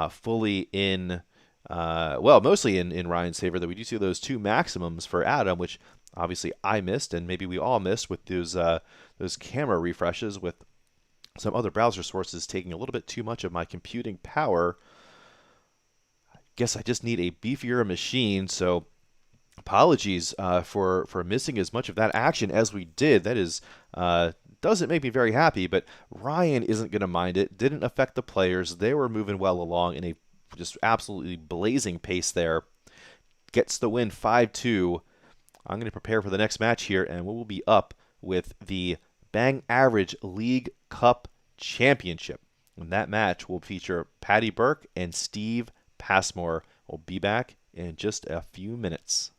fully in, mostly in Ryan's favor. That we do see those 2 maximums for Adam, which obviously I missed, and maybe we all missed with those camera refreshes, with some other browser sources taking a little bit too much of my computing power. I guess I just need a beefier machine, so apologies for missing as much of that action as we did. That is doesn't make me very happy, but Ryan isn't going to mind it. Didn't affect the players. They were moving well along in a just absolutely blazing pace there. Gets the win 5-2. I'm going to prepare for the next match here, and we will be up with the Bang Average League Cup Championship. And that match will feature Patty Burke and Steve Passmore. We'll be back in just a few minutes.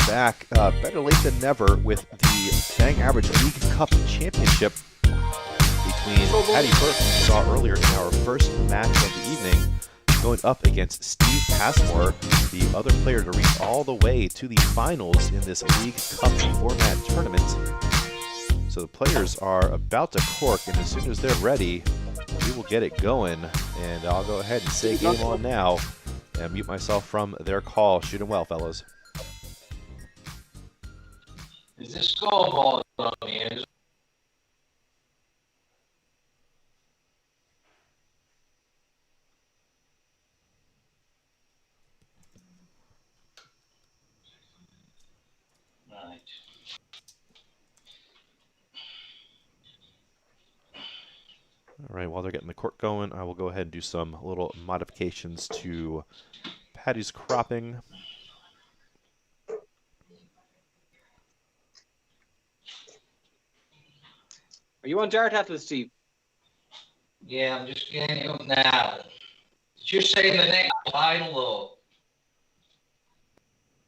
back, better late than never, with the Bang Average League Cup Championship between Patty Burke, who we saw earlier in our first match of the evening, going up against Steve Passmore, the other player to reach all the way to the finals in this League Cup format tournament. So the players are about to cork, and as soon as they're ready, we will get it going. And I'll go ahead and say game on now and mute myself from their call. Shoot 'em well, fellas. Is this scoreboard on here? Right. All right, while they're getting the cork going, I will go ahead and do some little modifications to Patty's cropping. Are you on Dart Atlas, Steve? Yeah, I'm just getting it up now. You're saying the next final, though.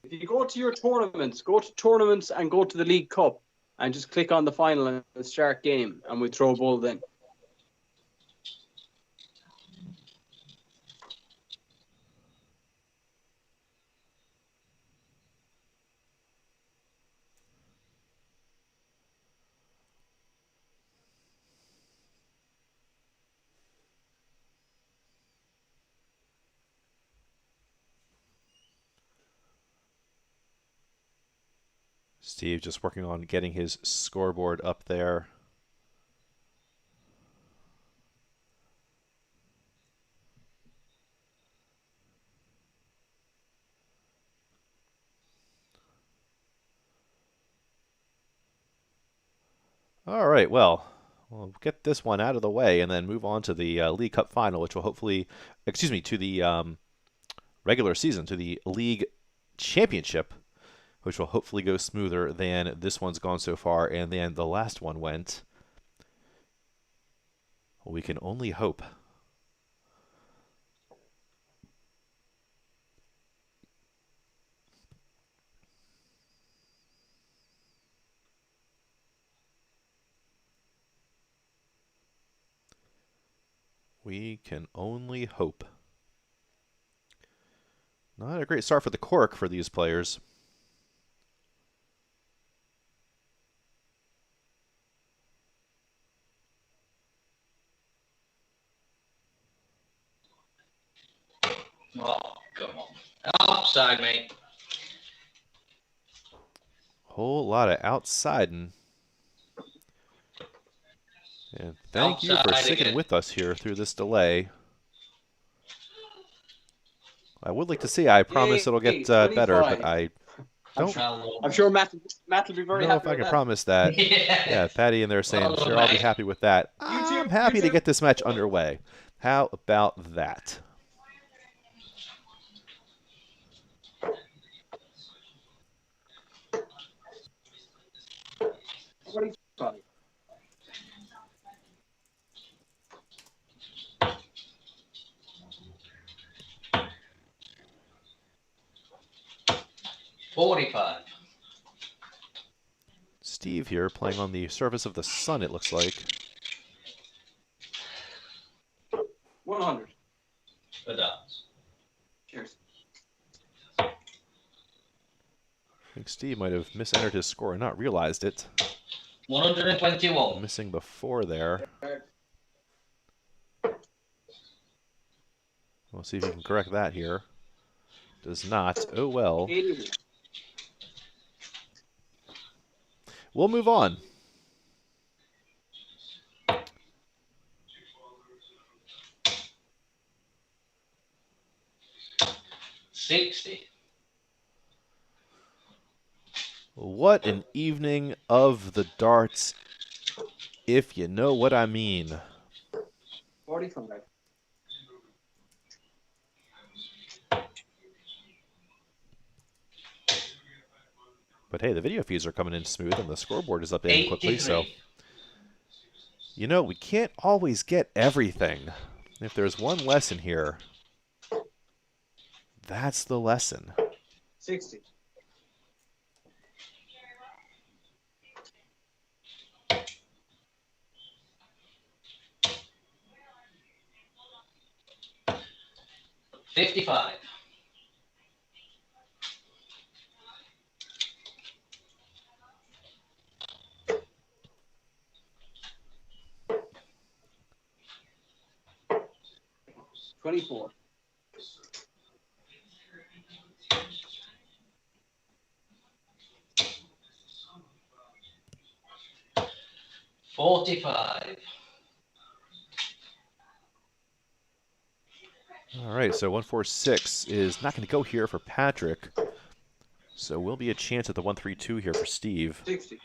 If you go to your tournaments, go to tournaments and go to the League Cup and just click on the final and start game, and we throw a ball then. Steve just working on getting his scoreboard up there. All right, well, we'll get this one out of the way and then move on to the League Cup final, which will hopefully, excuse me, to the regular season, to the League Championship, which will hopefully go smoother than this one's gone so far and than the last one went. We can only hope. We can only hope. Not a great start for the cork for these players. Oh, come on. Outside, mate. Whole lot of outsiding. And thank you for Outside sticking again. with us here through this delay. I would like to see. I promise it'll get better, but I don't I'm sure Matt will be very know happy if I with can that. promise that. Yeah, Patty in there saying, Oh, sure, I'll be mate. happy with that. too, I'm happy you to too. get this match underway. How about that? What are you talking? $45. Steve here playing on the surface of the sun, it looks like. 100. For darts. Cheers. I think Steve might have misentered his score and not realized it. 121. Missing before there. We'll see if he can correct that here. Does not. Oh well. 80. We'll move on. $60. What an evening of the darts, if you know what I mean. 45. But hey, the video feeds are coming in smooth and the scoreboard is updating quickly, so 83. you know, we can't always get everything. If there's one lesson here, that's the lesson. 60. 55. $24. 45. All right, so 146 is not going to go here for Patrick. So will be a chance at the 132 here for Steve. 60.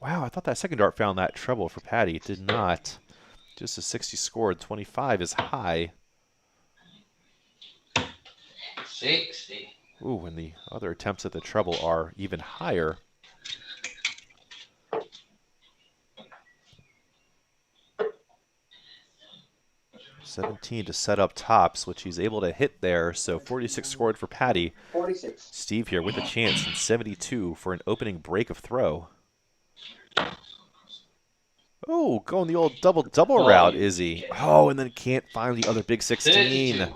Wow, I thought that second dart found that treble for Patty. It did not. Just a 60 scored. 25 is high. 60. Ooh, and the other attempts at the treble are even higher. 17 to set up tops, which he's able to hit there. So 46 scored for Patty. 46. Steve here with a chance in 72 for an opening break of throw. Oh, going the old double route, is he? Oh, and then can't find the other big 16. 32.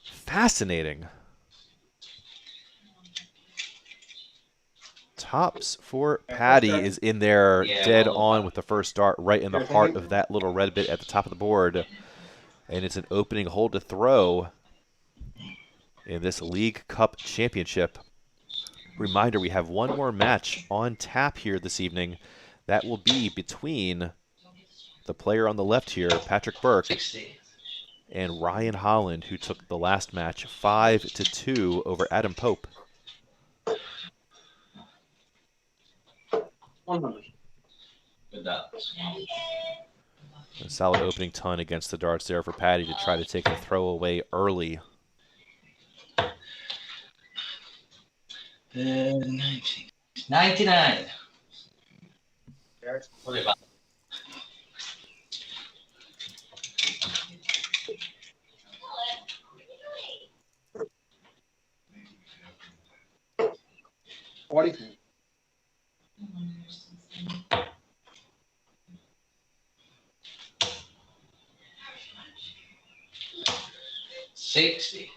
Fascinating. Tops for Patty is in there, Yeah, dead well on done. with the first dart, right in the heart of that little red bit at the top of the board. And it's an opening hole to throw in this League Cup Championship. Reminder, we have one more match on tap here this evening. That will be between the player on the left here, Patrick Burke, 60. and Ryan Holland, who took the last match 5-2 over Adam Pope. 100. Good darts. A solid opening ton against the darts there for Patty to try to take the throw away early. 90. 99. Start. What about? $42. 60.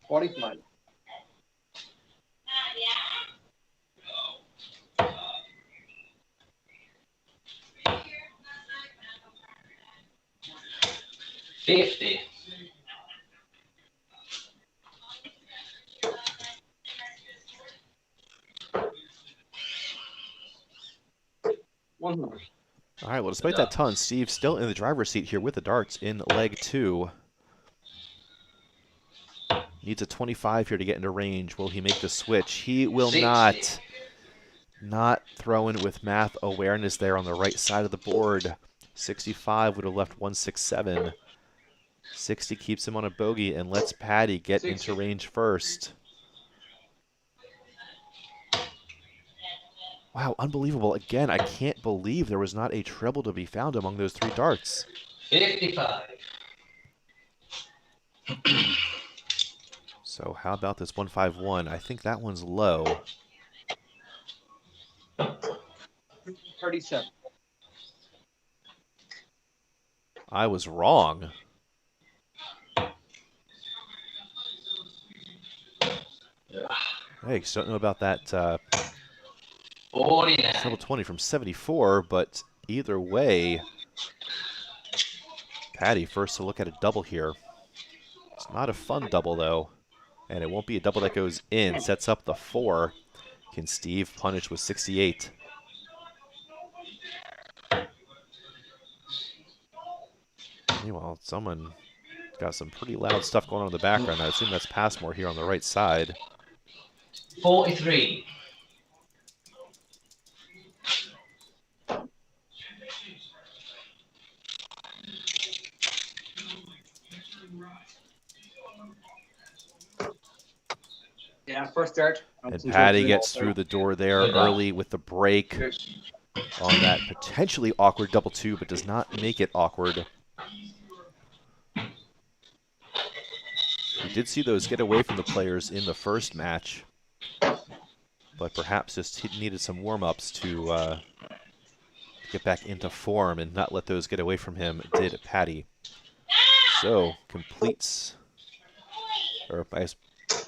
45. 50. 100. All right, well, despite that ton, Steve's still in the driver's seat here with the darts in leg 2. Needs a 25 here to get into range. Will he make the switch? He will 60. not. Not throwing with math awareness there on the right side of the board. 65 would have left 167. 60 keeps him on a bogey and lets Patty get 60. into range first. Wow, unbelievable. Again, I can't believe there was not a treble to be found among those 3 darts. 55. So how about this 151? I think that one's low. 37. I was wrong. Hey, just don't know about that 49. treble 20 from 74, but either way, Patty first to look at a double here. It's not a fun double, though, and it won't be a double that goes in. Sets up the 4. Can Steve punish with 68? Meanwhile, someone got some pretty loud stuff going on in the background. I assume that's Passmore here on the right side. 43. Yeah, first start. And Patty gets through the door there early with the break on that potentially awkward double 2, but does not make it awkward. He did see those get away from the players in the first match, but perhaps just he needed some warm-ups to get back into form and not let those get away from him, did Patty. So, completes, or I guess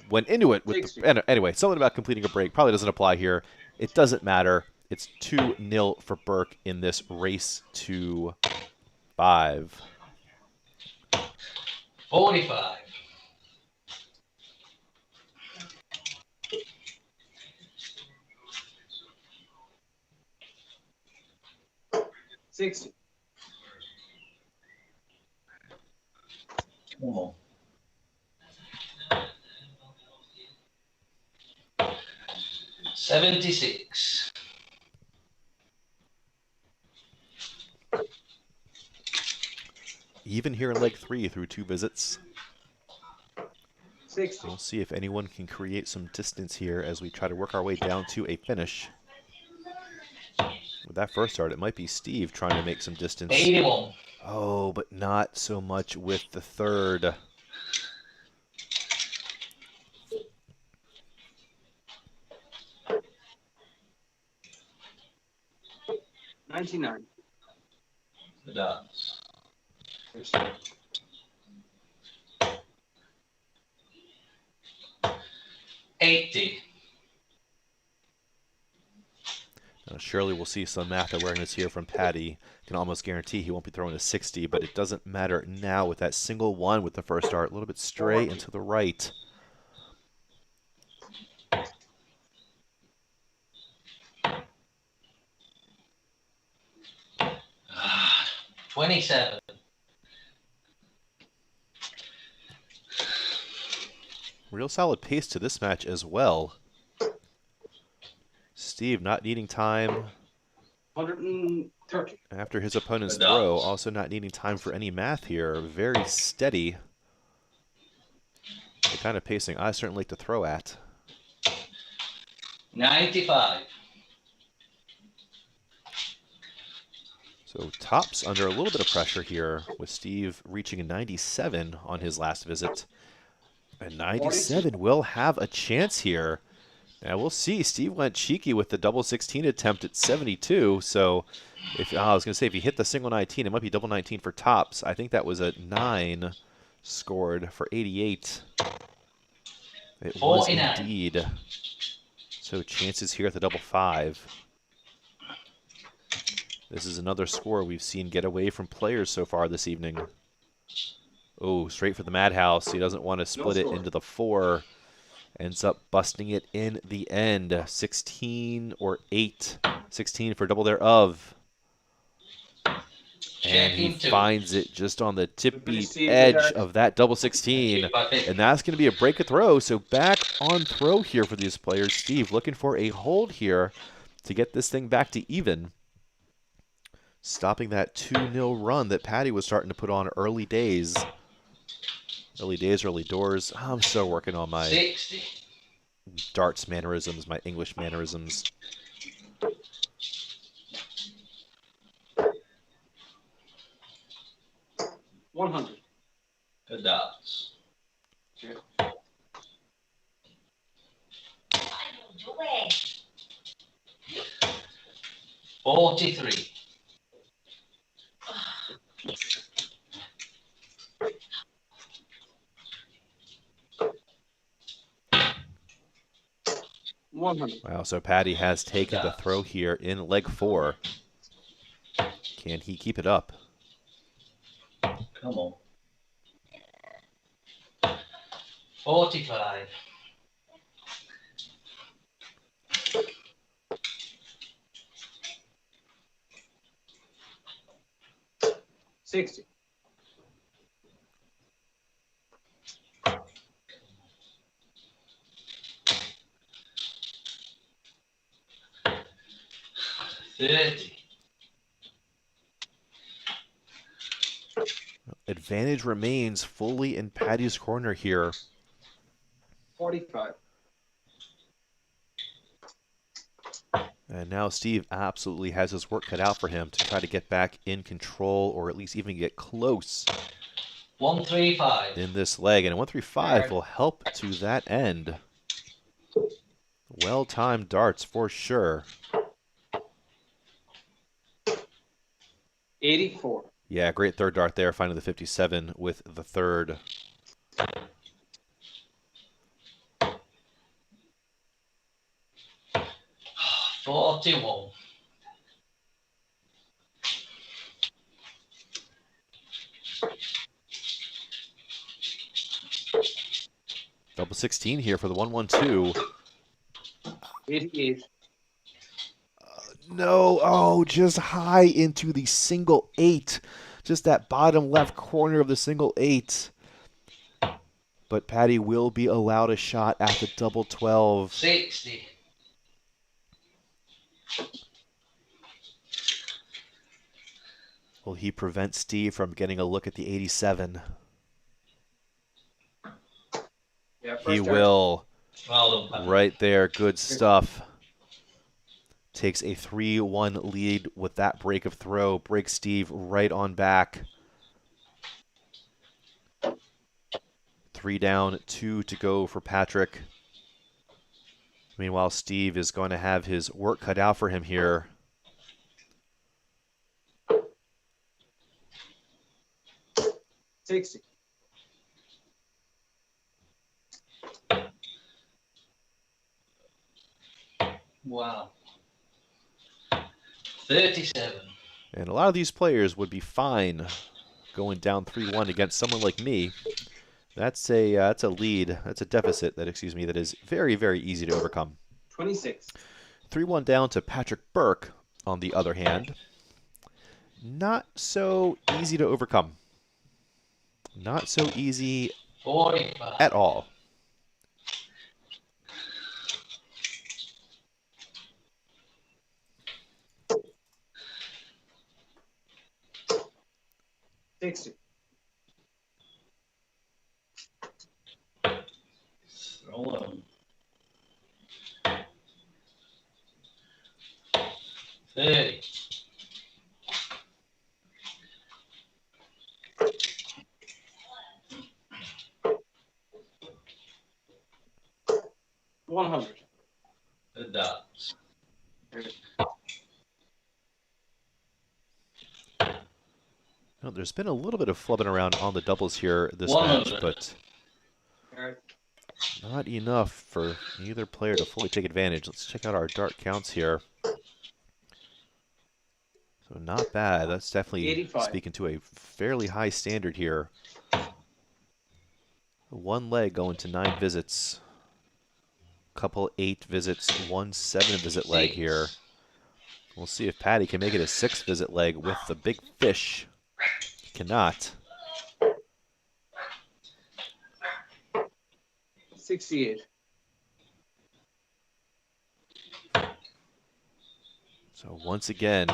went into it with the, anyway, something about completing a break probably doesn't apply here. It doesn't matter. It's 2-0 for Burke in this race to 5. 45. 60. Come on. 76. Even here in leg 3 through 2 visits. 60. We'll see if anyone can create some distance here as we try to work our way down to a finish. With that first start, it might be Steve trying to make some distance. 81. Oh, but not so much with the third. $99. The dance. 80. Surely we'll see some math awareness here from Patty. Can almost guarantee he won't be throwing a 60, but it doesn't matter now with that single one with the first start. A little bit stray and to the right. 27. Real solid pace to this match as well. Steve not needing time 130. after his opponent's throw. Also not needing time for any math here. Very steady. The kind of pacing I certainly like to throw at. 95. So Tops under a little bit of pressure here with Steve reaching a 97 on his last visit. And 97 will have a chance here. Now we'll see. Steve went cheeky with the double 16 attempt at 72. So if I was going to say if he hit the single 19, it might be double 19 for Tops. I think that was a 9 scored for 88. It was 49. indeed. So chances here at the double 5. This is another score we've seen get away from players so far this evening. Oh, straight for the madhouse. He doesn't want to split it into the 4. Ends up busting it in the end. 16 or 8. 16 for double thereof. And he finds it just on the tippy edge of that double 16. And that's going to be a break of throw. So back on throw here for these players. Steve looking for a hold here to get this thing back to even. Stopping that 2-0 run that Patty was starting to put on early days. Early days, early doors. I'm still working on my 60. darts mannerisms, my English mannerisms. $100. The dots. 43. Wow, so Patty has taken the throw here in leg 4. Can he keep it up? Come on. 45. $60. 30. Advantage remains fully in Patty's corner here. 45. And now Steve absolutely has his work cut out for him to try to get back in control or at least even get close 135. in this leg, and a 135 will help to that end. Well-timed darts for sure. 84. Yeah, great third dart there, finding the 57 with the third. 41. Double 16 here for the 112. 88. No, oh, just high into the single 8. Just that bottom left corner of the single 8. But Paddy will be allowed a shot at the double 12. 60. Will he prevent Steve from getting a look at the 87? Yeah, He first dart. will. Well done, Paddy. Right there, good stuff. Takes a 3-1 lead with that break of throw. Breaks Steve right on back. 3 down, 2 to go for Patrick. Meanwhile, Steve is going to have his work cut out for him here. $60. Wow. 37. And a lot of these players would be fine going down 3-1 against someone like me. That's a lead. That's a deficit that that is very, very easy to overcome. 26. 3-1 down to Patrick Burke, on the other hand. Not so easy to overcome. Not so easy 45. at all. $60. Roll on. 30. $100. The dots. Well, there's been a little bit of flubbing around on the doubles here this 100. match, but Alright. not enough for either player to fully take advantage. Let's check out our dart counts here. So not bad. That's definitely 85. speaking to a fairly high standard here. One leg going to 9 visits. Couple 8 visits, 1 7-visit leg here. We'll see if Paddy can make it a 6-visit leg with the big fish. He cannot. 68. So once again,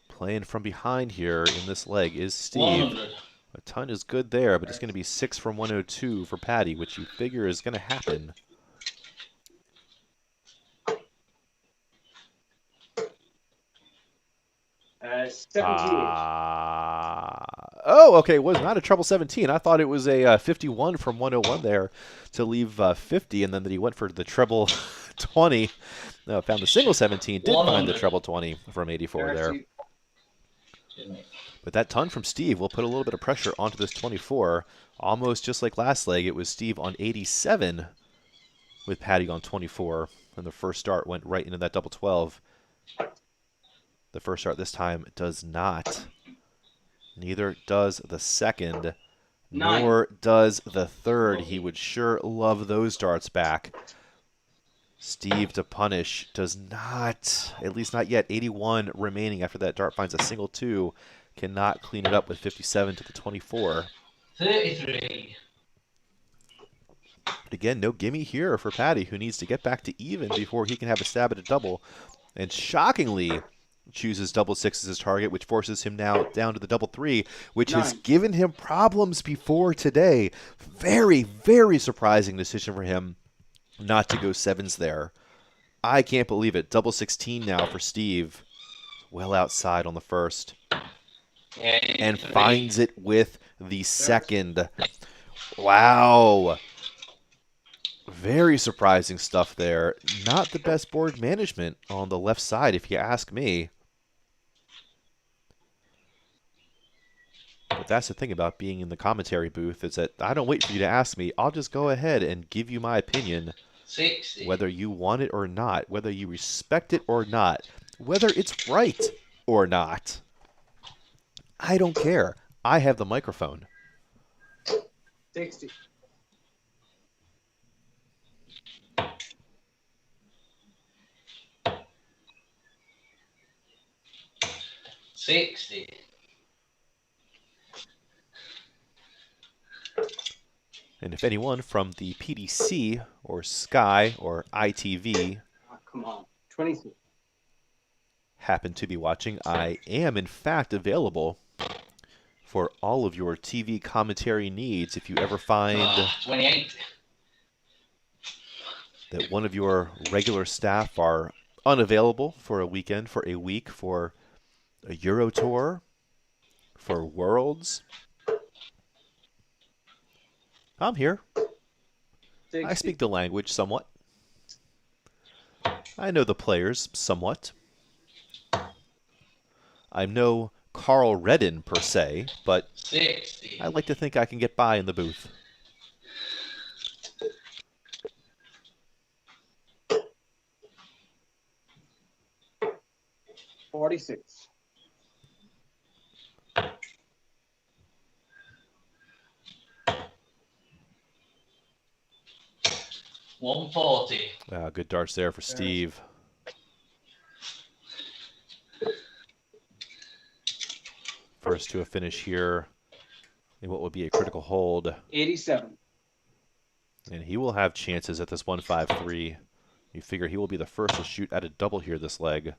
playing from behind here in this leg is Steve. 100. A ton is good there, but it's going to be 6 from 102 for Paddy, which you figure is going to happen. Oh, okay. It was not a treble 17. I thought it was a 51 from 101 there to leave 50, and then that he went for the treble 20. No, found the single 17. Did find the 100. treble 20 from 84 there. But that ton from Steve will put a little bit of pressure onto this 24. Almost just like last leg, it was Steve on 87 with Paddy on 24. And the first start went right into that double 12. The first start this time does not. Neither does the second, 9. nor does the third. He would sure love those darts back. Steve to punish does not, at least not yet. 81 remaining after that dart finds a single 2. Cannot clean it up with 57 to the 24. 33. But again, no gimme here for Paddy, who needs to get back to even before he can have a stab at a double. And shockingly, chooses double 6 as his target, which forces him now down to the double 3, which has 9. given him problems before today. Very, very surprising decision for him not to go 7s there. I can't believe it. Double 16 now for Steve. Well outside on the first. And finds it with the second. Wow. Very surprising stuff there. Not the best board management on the left side, if you ask me. But that's the thing about being in the commentary booth, is that I don't wait for you to ask me. I'll just go ahead and give you my opinion, 60. whether you want it or not, whether you respect it or not, whether it's right or not. I don't care. I have the microphone. 60. And if anyone from the PDC or Sky or ITV Oh, come on. 22. happen to be watching, I am in fact available for all of your TV commentary needs. If you ever find 28. that one of your regular staff are unavailable for a weekend, for a week, for a Euro tour, for Worlds, I'm here. 60. I speak the language somewhat. I know the players somewhat. I'm no Carl Redden per se, but 60. I like to think I can get by in the booth. $46. $140. Good darts there for Steve. First to a finish here in what would be a critical hold. 87. And he will have chances at this 153. You figure he will be the first to shoot at a double here this leg.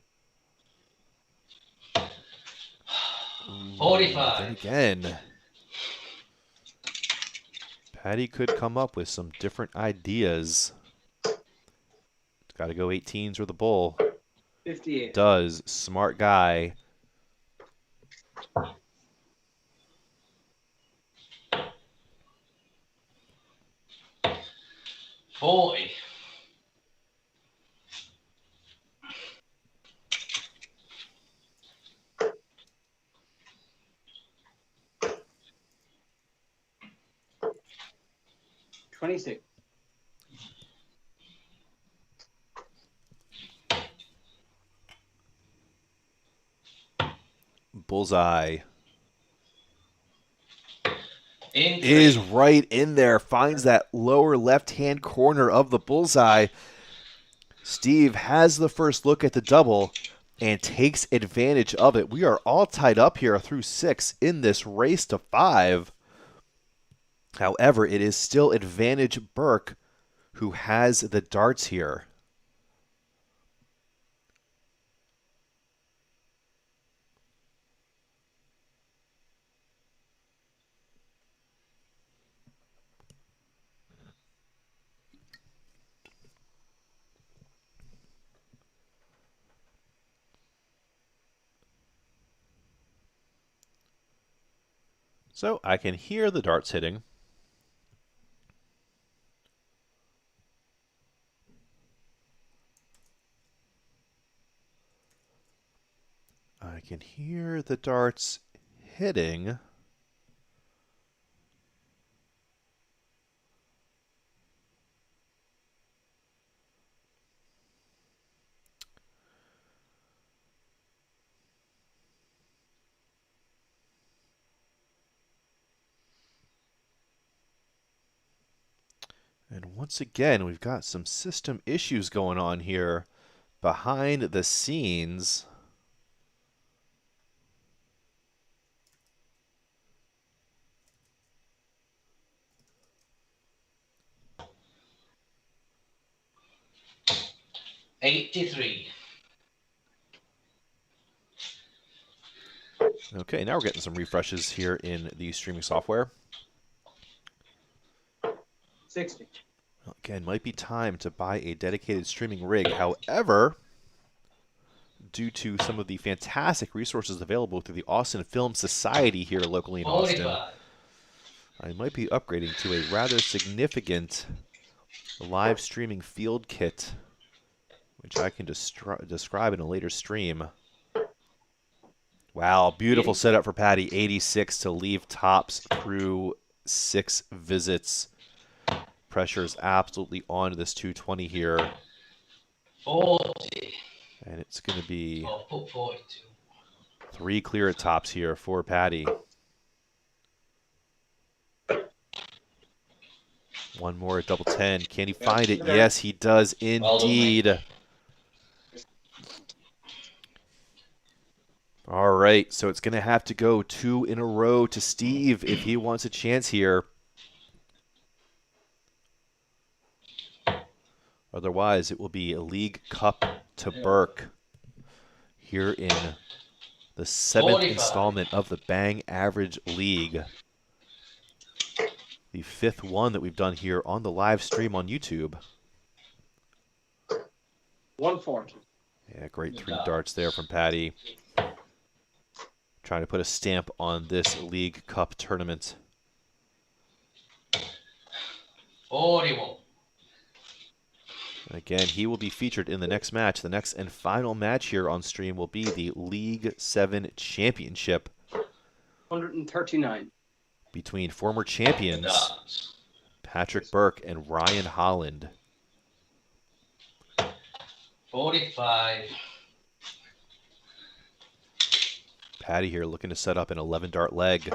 45. Then again, Patty could come up with some different ideas. Got to go 18s or the bull. 58. Does. Smart guy. $40. $26. Bullseye In is three. right in there. Finds that lower left-hand corner of the bullseye. Steve has the first look at the double and takes advantage of it. We are all tied up here through 6 in this race to 5. However, it is still advantage Burke, who has the darts here. So I can hear the darts hitting. I can hear the darts hitting. And once again, we've got some system issues going on here behind the scenes. $83. Okay, now we're getting some refreshes here in the streaming software. 60. Again, might be time to buy a dedicated streaming rig. However, due to some of the fantastic resources available through the Austin Film Society here locally in Austin, 45. I might be upgrading to a rather significant live streaming field kit, which I can describe in a later stream. Wow, beautiful setup for Patty. 86 to leave tops through 6 visits. Pressure is absolutely on to this 220 here. 40. And it's going to be I'll put 42. 3 clear at tops here for Patty. One more at double 10. Can he find it? Yes, he does indeed. All right, so it's going to have to go 2 in a row to Steve if he wants a chance here. Otherwise, it will be a League Cup to Burke here in the 7th 45. installment of the Bang Average League. The 5th one that we've done here on the live stream on YouTube. 140. Yeah, great 3 darts there from Patty. Trying to put a stamp on this League Cup tournament. 41. Again, he will be featured in the next match. The next and final match here on stream will be the League 7 Championship 139. between former champions Patrick Burke and Ryan Holland. 45. Patty here looking to set up an 11-dart leg.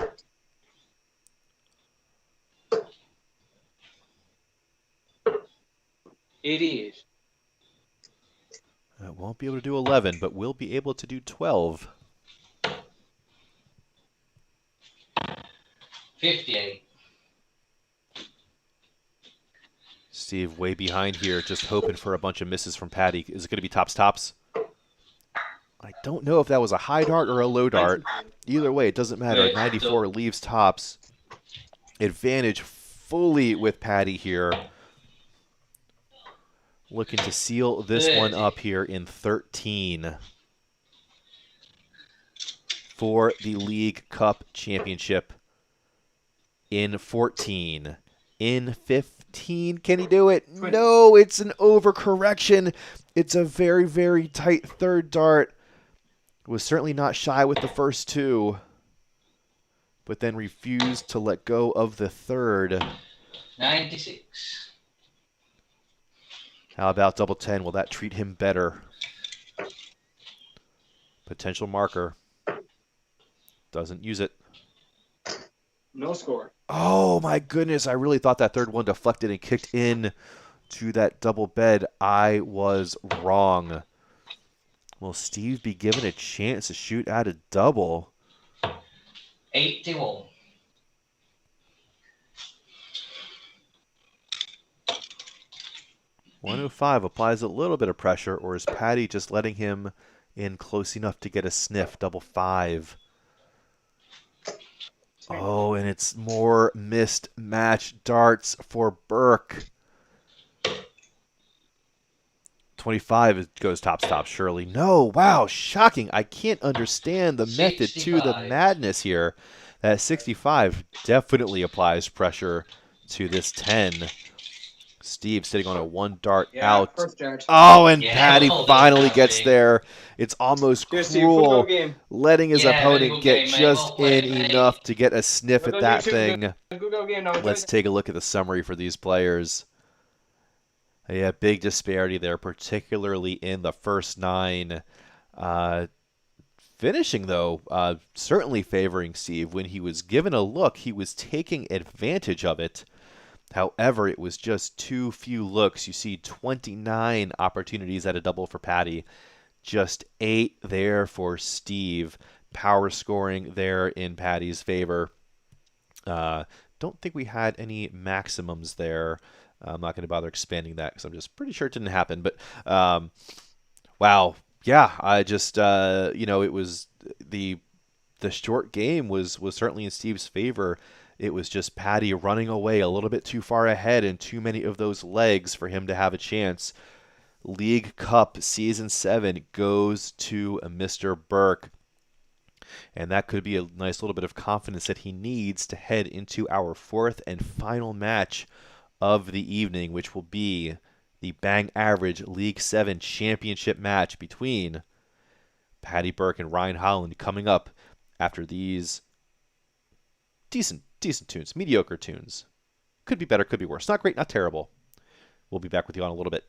$88. Won't be able to do 11, but will be able to do 12. 58. Steve way behind here, just hoping for a bunch of misses from Patty. Is it going to be tops, tops? I don't know if that was a high dart or a low dart. Either way, it doesn't matter. 94 leaves tops. Advantage fully with Patty here. Looking to seal this one up here in 13 for the League Cup Championship. In 14. In 15. Can he do it? No, it's an overcorrection. It's a very, very tight 3rd dart. Was certainly not shy with the first 2, but then refused to let go of the 3rd. 96. How about double 10? Will that treat him better? Potential marker. Doesn't use it. No score. Oh my goodness, I really thought that 3rd one deflected and kicked in to that double bed. I was wrong. Will Steve be given a chance to shoot at a double? 81. .105 applies a little bit of pressure, or is Patty just letting him in close enough to get a sniff? Double 5. Oh, and it's more missed match darts for Burke. 25 goes tops, tops, surely. No, wow, shocking. I can't understand the method to the 65. madness here. That 65 definitely applies pressure to this 10. Steve sitting on a 1 dart out. First dart. Oh, and Yeah, Patty well done, finally Patty. gets there. It's almost Here, Steve, good cruel game. letting his Yeah, very opponent good get game, mate. just Well played, in mate. enough to get a sniff Well at done, that you two. thing. Good game now. Let's take a look at the summary for these players. Yeah, big disparity there, particularly in the first 9. Finishing, though, certainly favoring Steve. When he was given a look, he was taking advantage of it. However, it was just too few looks. You see 29 opportunities at a double for Patty. Just 8 there for Steve. Power scoring there in Patty's favor. Don't think we had any maximums there. I'm not going to bother expanding that because I'm just pretty sure it didn't happen. But, wow. Yeah, I just, it was the short game was certainly in Steve's favor. It was just Patty running away a little bit too far ahead and too many of those legs for him to have a chance. League Cup Season 7 goes to Mr. Burke. And that could be a nice little bit of confidence that he needs to head into our fourth and final match of the evening, which will be the Bang Average League 7 championship match between Paddy Burke and Ryan Holland, coming up after these decent tunes, mediocre tunes. Could be better, could be worse. Not great, not terrible. We'll be back with you on a little bit.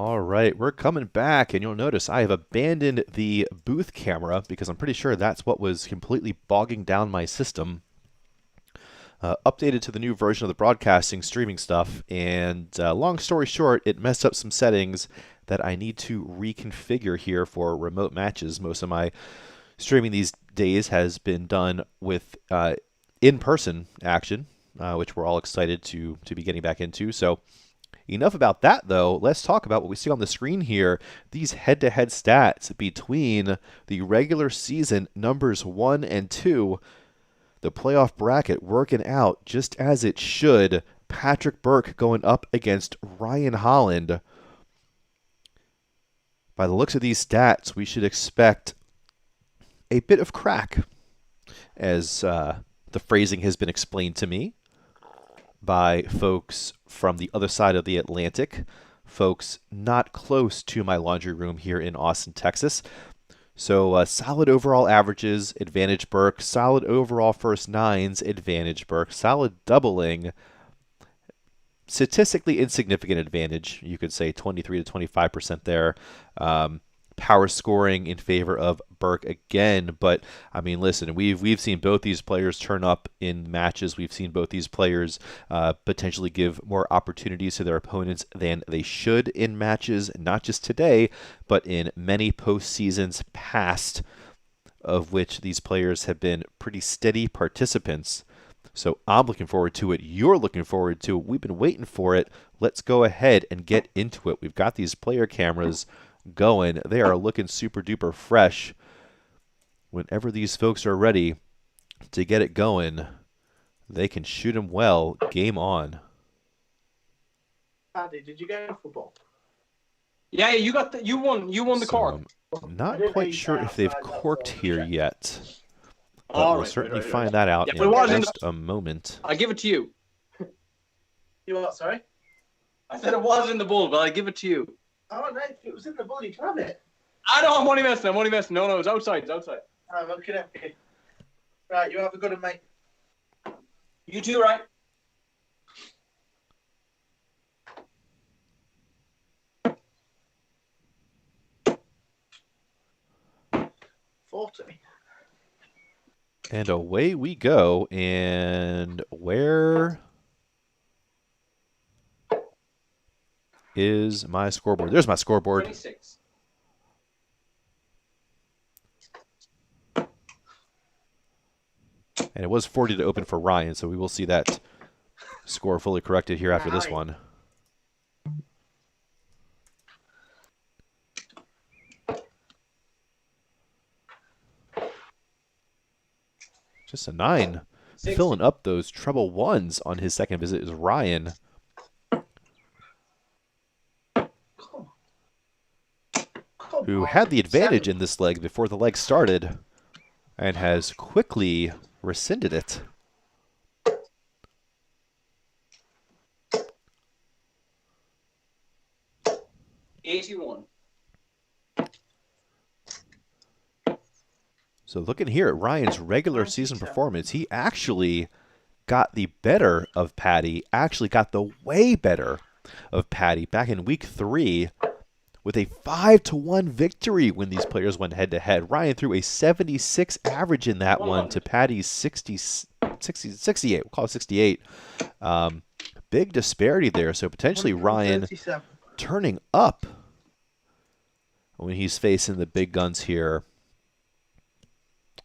All right, we're coming back, and you'll notice I have abandoned the booth camera because I'm pretty sure that's what was completely bogging down my system. Updated to the new version of the broadcasting streaming stuff, and long story short, it messed up some settings that I need to reconfigure here for remote matches. Most of my streaming these days has been done with in-person action, which we're all excited to be getting back into. So enough about that, though. Let's talk about what we see on the screen here. These head-to-head stats between the regular season numbers 1 and 2. The playoff bracket working out just as it should. Patrick Burke going up against Ryan Holland. By the looks of these stats, we should expect a bit of crack, as the phrasing has been explained to me by folks from the other side of the Atlantic, folks not close to my laundry room here in Austin, Texas. So solid overall averages, advantage Burke. Solid overall first nines, advantage Burke. Solid doubling, statistically insignificant advantage. You could say 23 to 25% there. Power scoring in favor of Burke again. But, I mean, listen, we've seen both these players turn up in matches. We've seen both these players potentially give more opportunities to their opponents than they should in matches, not just today, but in many postseasons past, of which these players have been pretty steady participants. So I'm looking forward to it. You're looking forward to it. We've been waiting for it. Let's go ahead and get into it. We've got these player cameras going. They are looking super duper fresh. Whenever these folks are ready to get it going, they can shoot them well. Game on. Paddy, did you go football? Yeah, you won the cork. I'm not quite sure if they've corked here yet. But All we'll right, certainly find that out Yeah, but it was in in just a moment. I give it to you. You what, sorry? I said it was in the bowl, but I give it to you. Oh, no, if it was in the bowl, you can have it. I know, I'm only messing. No, it's outside. It's outside. I'm looking at you. Right, you have a good one, mate. You too, right? $40. And away we go. And where is my scoreboard? There's my scoreboard. 26. And it was 40 to open for Ryan, so we will see that score fully corrected here after this one. Just a 9. 60. Filling up those treble ones on his second visit is Ryan. Who had the advantage in this leg before the leg started and has quickly rescinded it. $81. So looking here at Ryan's regular season performance, he actually got the better of Patty, actually got the way better of Patty back in week 3 with a 5-1 victory when these players went head-to-head. Ryan threw a 76 average in that one to Patty's 68. We'll call it 68. Big disparity there, so potentially Ryan turning up when he's facing the big guns here.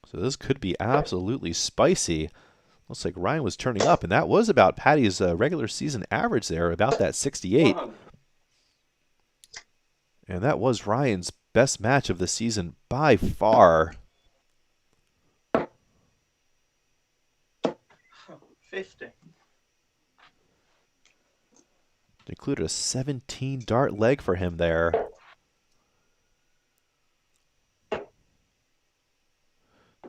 So this could be absolutely spicy. Looks like Ryan was turning up, and that was about Patty's regular season average there, about that 68. And that was Ryan's best match of the season by far. 50. Included a 17 dart leg for him there.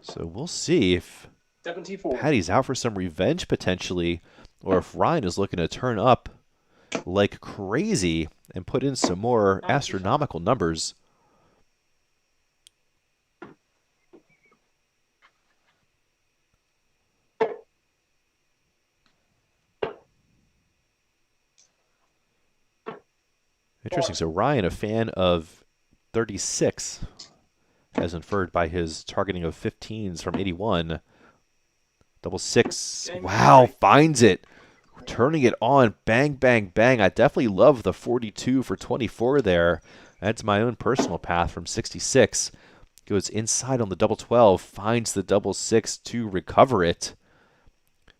So we'll see if 74. Patty's out for some revenge potentially, or if Ryan is looking to turn up like crazy and put in some more astronomical numbers. Interesting. So Ryan, a fan of 36, as inferred by his targeting of 15s from 81. Double six. Game Wow, three. finds it. Turning it on. Bang, bang, bang. I definitely love the 42 for 24 there. That's my own personal path from 66. Goes inside on the double 12. Finds the double six to recover it.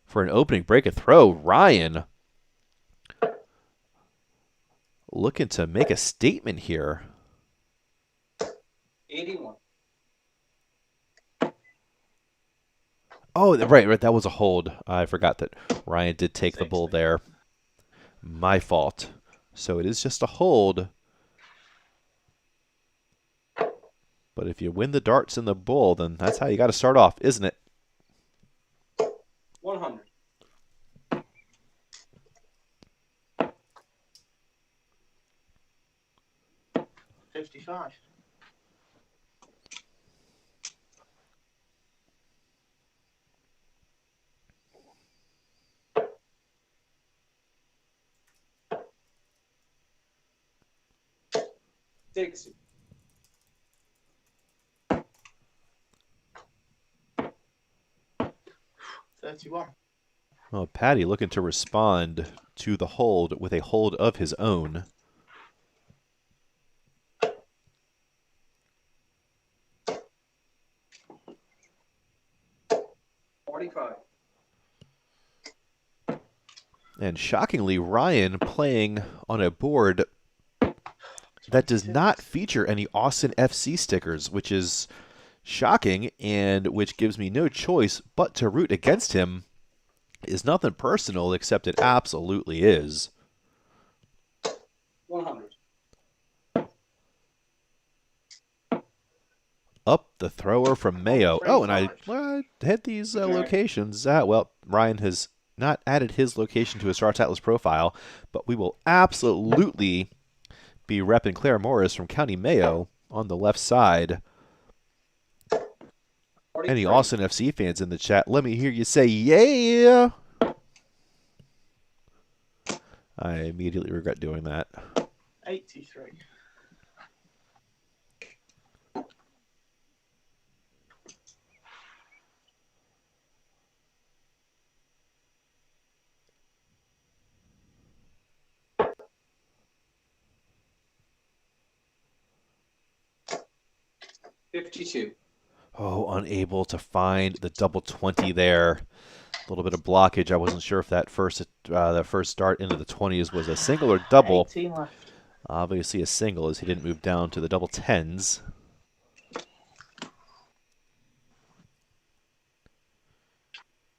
For an opening break, a throw. Ryan looking to make a statement here. 81. Oh, right. That was a hold. I forgot that Ryan did take the bull there. My fault. So it is just a hold. But if you win the darts and the bull, then that's how you got to start off, isn't it? 100. $55. $60. $31. Well, Patty looking to respond to the hold with a hold of his own. $45. And shockingly, Ryan playing on a board that does not feature any Austin FC stickers, which is shocking and which gives me no choice but to root against him. Is nothing personal, except it absolutely is. 100. Up the thrower from Mayo. Oh, and I hit these locations. Well, Ryan has not added his location to his Starts Atlas profile, but we will absolutely be repping Claire Morris from County Mayo on the left side. Any 43. Austin FC fans in the chat, let me hear you say, yeah! I immediately regret doing that. 83. $52. Oh, unable to find the double 20 there. A little bit of blockage. I wasn't sure if that first start into the 20s was a single or double. 18 left. Obviously a single, as he didn't move down to the double 10s.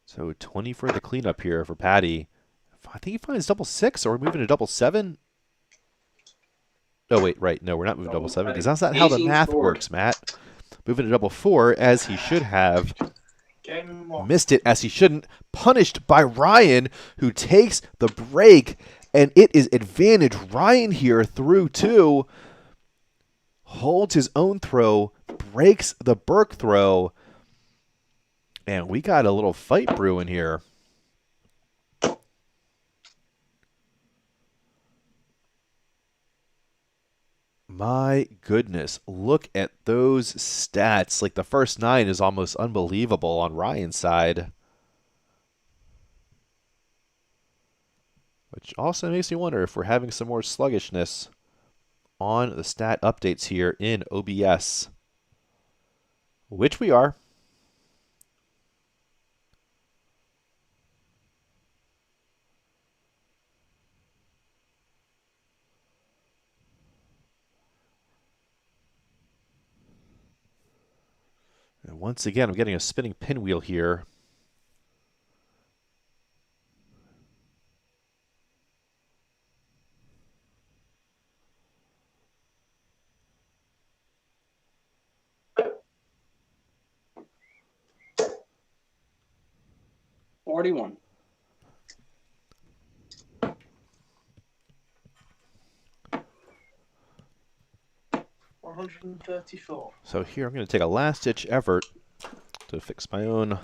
So 20 for the cleanup here for Patty. I think he finds double 6, or we're moving to double 7. Oh, wait, right. No, we're not moving double 7, because that's not how the 18 math scored. works, Matt. Moving to double 4, as he should have. Game 1. Missed it as he shouldn't. Punished by Ryan, who takes the break, and it is advantage. Ryan here through 2. Holds his own throw, breaks the Burke throw, and we got a little fight brewing here. My goodness, look at those stats. Like, the first 9 is almost unbelievable on Ryan's side. Which also makes me wonder if we're having some more sluggishness on the stat updates here in OBS. Which we are. And once again, I'm getting a spinning pinwheel here. $41. $134. So here I'm going to take a last-ditch effort to fix my own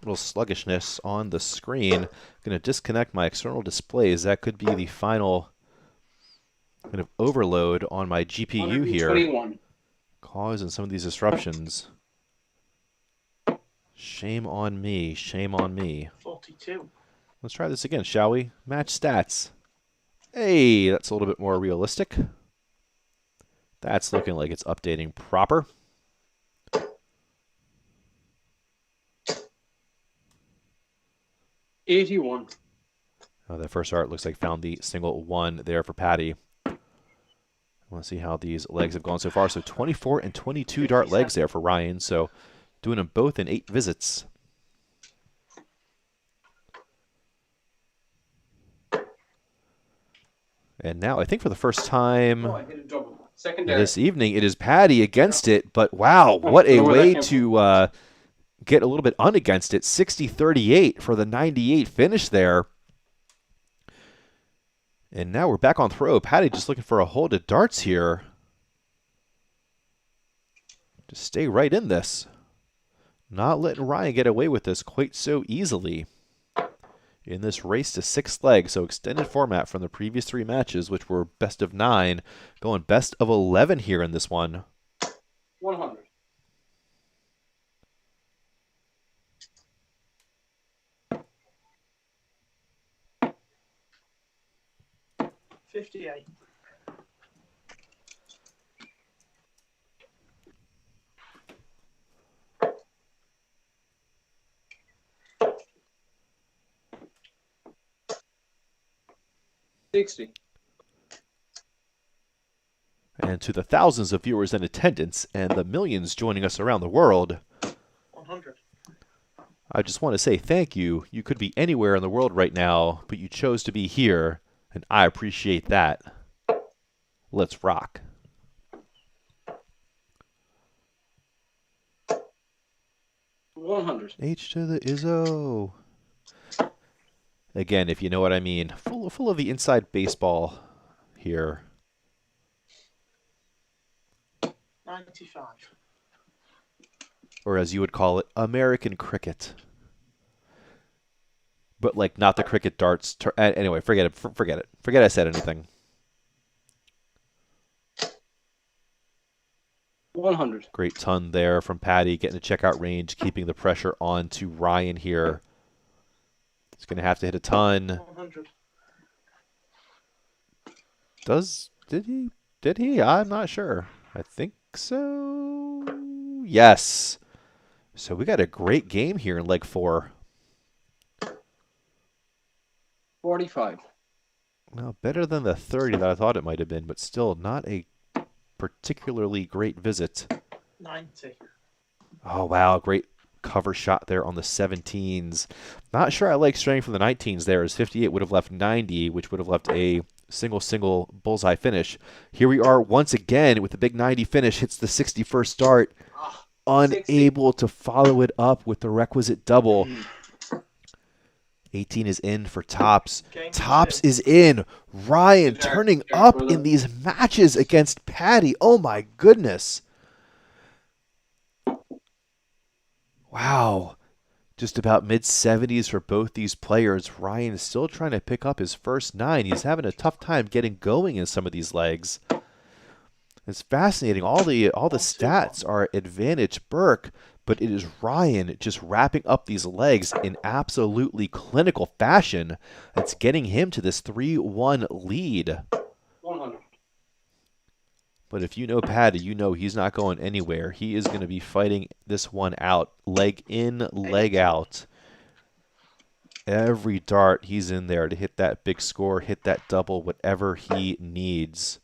little sluggishness on the screen. I'm going to disconnect my external displays. That could be the final kind of overload on my GPU here, 121. causing some of these disruptions. Shame on me. Shame on me. 42. Let's try this again, shall we? Match stats. Hey, that's a little bit more realistic. That's looking like it's updating proper. '81. Oh, that first art looks like found the single one there for Patty. I want to see how these legs have gone so far. So 24 and 22 dart legs there for Ryan. So doing them both in 8 visits. And now I think for the first time Oh, I hit a double. Secondary. this evening, it is Patty against it. But wow, what a way to get a little bit unagainst it. 60-38 for the 98 finish there. And now we're back on throw. Patty just looking for a hold of darts here. Just stay right in this. Not letting Ryan get away with this quite so easily in this race to 6 legs. So extended format from the previous 3 matches, which were best of 9, going best of 11 here in this one. 100. $58. $60. And to the thousands of viewers in attendance and the millions joining us around the world, 100. I just want to say thank you. You could be anywhere in the world right now, but you chose to be here, and I appreciate that. Let's rock. $100. H to the Izzo. Again, if you know what I mean. Full of the inside baseball here. 95. Or as you would call it, American cricket. But like not the cricket darts. Anyway, forget it. Forget it. Forget I said anything. 100. Great ton there from Patty, getting the checkout range, keeping the pressure on to Ryan here. He's going to have to hit a ton. 100. Did he? I'm not sure. I think so. Yes. So we got a great game here in leg 4. 45. Well, better than the 30 that I thought it might have been, but still not a particularly great visit. 90. Oh, wow. Great cover shot there on the 17s. Not sure I like straying from the 19s there, as 58 would have left 90, which would have left a single bullseye finish. Here we are once again with the big 90 finish. Hits the 61st dart. Unable to follow it up with the requisite double. 18 is in for Tops. Tops is in. Ryan turning up in these matches against Patty. Oh my goodness. Wow. Just about mid-70s for both these players. Ryan is still trying to pick up his first 9. He's having a tough time getting going in some of these legs. It's fascinating. All the stats are advantage Burke, but it is Ryan just wrapping up these legs in absolutely clinical fashion that's getting him to this 3-1 lead. 100. But if you know Patty, you know he's not going anywhere. He is going to be fighting this one out, leg in, leg out. Every dart, he's in there to hit that big score, hit that double, whatever he needs.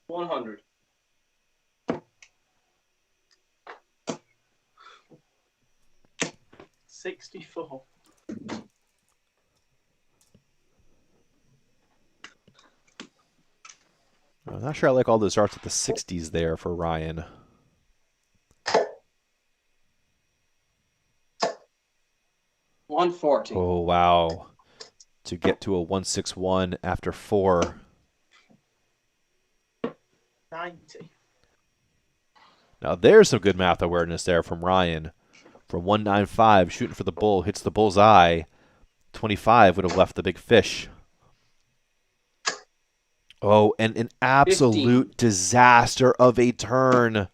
100. $64. I'm not sure I like all those darts at the 60s there for Ryan. $140. Oh, wow. To get to a 161 after 4. 90. Now there's some good math awareness there from Ryan. From 195, shooting for the bull, hits the bull's eye 25 would have left the big fish. Oh, and an absolute 15. disaster of a turn.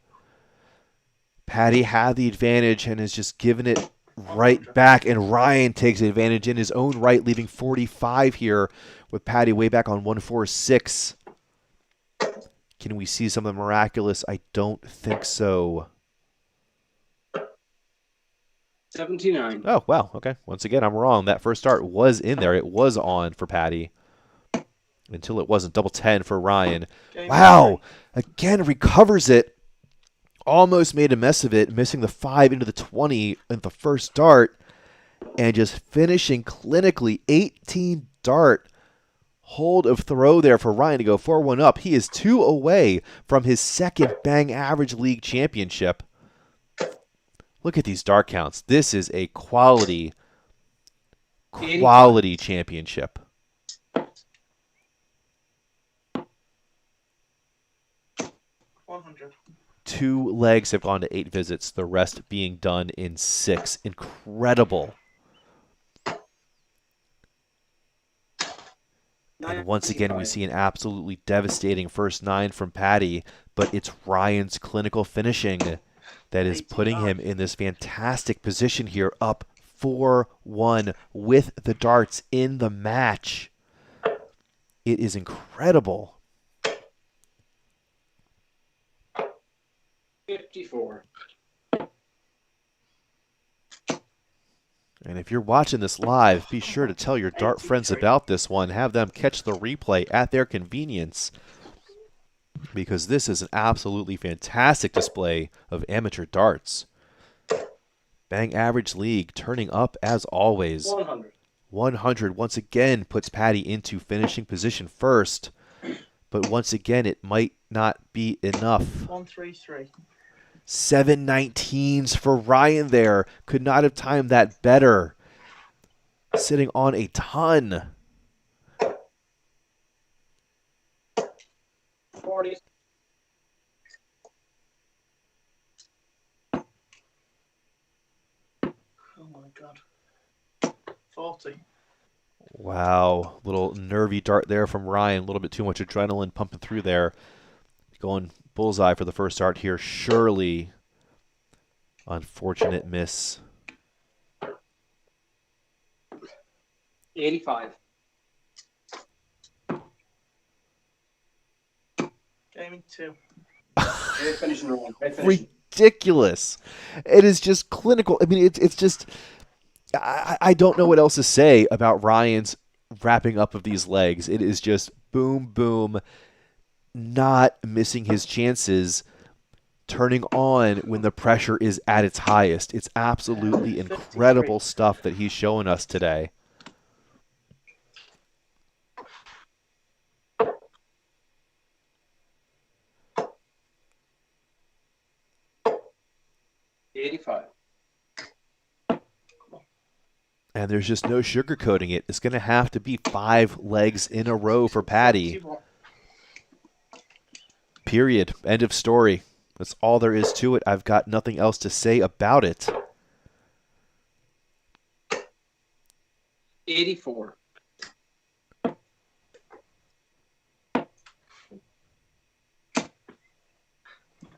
Patty had the advantage and has just given it right back, and Ryan takes advantage in his own right, leaving 45 here with Patty way back on 146. Can we see something miraculous? I don't think so. 79. Oh, wow. Okay. Once again, I'm wrong. That first start was in there. It was on for Patty until it wasn't. Double 10 for Ryan. Wow. Again, recovers it. Almost made a mess of it, missing the 5 into the 20 in the first start, and just finishing clinically 18 dart. Hold of throw there for Ryan to go 4-1 up. He is 2 away from his second Bang Average League championship. Look at these dart counts. This is a quality championship. Two legs have gone to 8 visits, the rest being done in 6. Incredible. And once again, we see an absolutely devastating first 9 from Patty, but it's Ryan's clinical finishing that is putting him in this fantastic position here, up 4-1 with the darts in the match. It is incredible. 54. And if you're watching this live, be sure to tell your dart friends about this one. Have them catch the replay at their convenience, because this is an absolutely fantastic display of amateur darts. Bang Average League turning up as always. 100. 100 once again puts Patty into finishing position first, but once again it might not be enough. 133. 719s for Ryan there. Could not have timed that better. Sitting on a ton. 40. Oh my God. 40. Wow. Little nervy dart there from Ryan. A little bit too much adrenaline pumping through there. Going bullseye for the first start here. Surely. Unfortunate miss. 85. Gaming 2. Great finishing round. Great finishing. Ridiculous. It is just clinical. I mean, it's just, I don't know what else to say about Ryan's wrapping up of these legs. It is just boom, boom, not missing his chances, turning on when the pressure is at its highest. It's absolutely incredible stuff that he's showing us today. And there's just no sugarcoating it. It's going to have to be 5 legs in a row for Patty. Period. End of story. That's all there is to it. I've got nothing else to say about it. 84.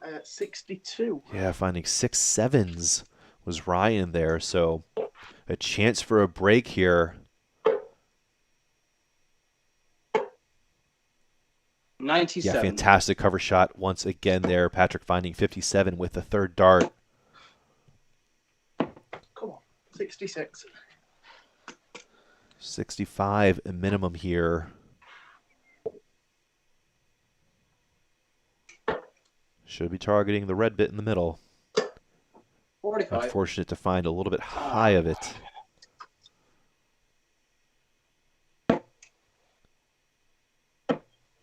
Uh, 62. Yeah, finding 6 7s was Ryan there. So a chance for a break here. 97. Yeah, fantastic cover shot once again there. Patrick finding 57 with the third dart. Come on. 66. 65 a minimum here. Should be targeting the red bit in the middle. 45. Unfortunate to find a little bit high of it.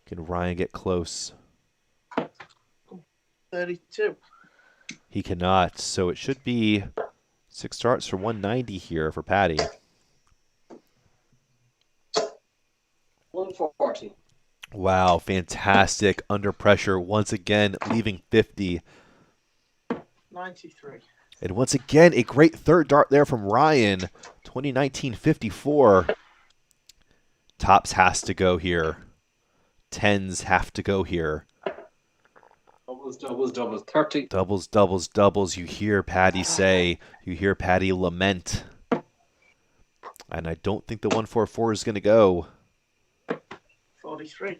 Can Ryan get close? 32. He cannot, so it should be 6 starts for 190 here for Patty. 140. Wow, fantastic under pressure once again, leaving 50. 93. And once again, a great third dart there from Ryan to 2019-54. Tops has to go here. Tens have to go here. Doubles, doubles, doubles. 30. Doubles, doubles, doubles. You hear Paddy say. You hear Paddy lament. And I don't think the 144 is going to go. 43.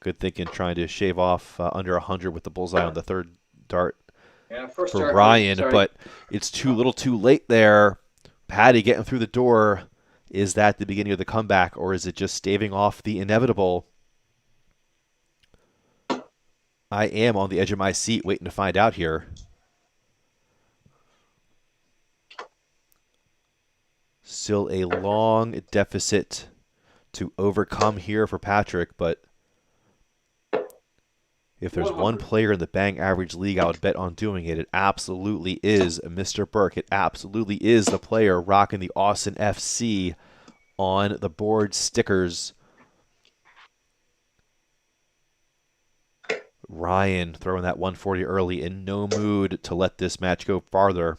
Good thinking, trying to shave off under 100 with the bullseye on the third dart Yeah, first for dart, Ryan, sorry. but it's too little too late there. Paddy getting through the door. Is that the beginning of the comeback, or is it just staving off the inevitable? I am on the edge of my seat waiting to find out here. Still a long deficit to overcome here for Patrick, but if there's one player in the Bang Average League I would bet on doing it, it absolutely is Mr. Burke. It absolutely is the player rocking the Austin FC on the board stickers. Ryan throwing that 140 early, in no mood to let this match go further.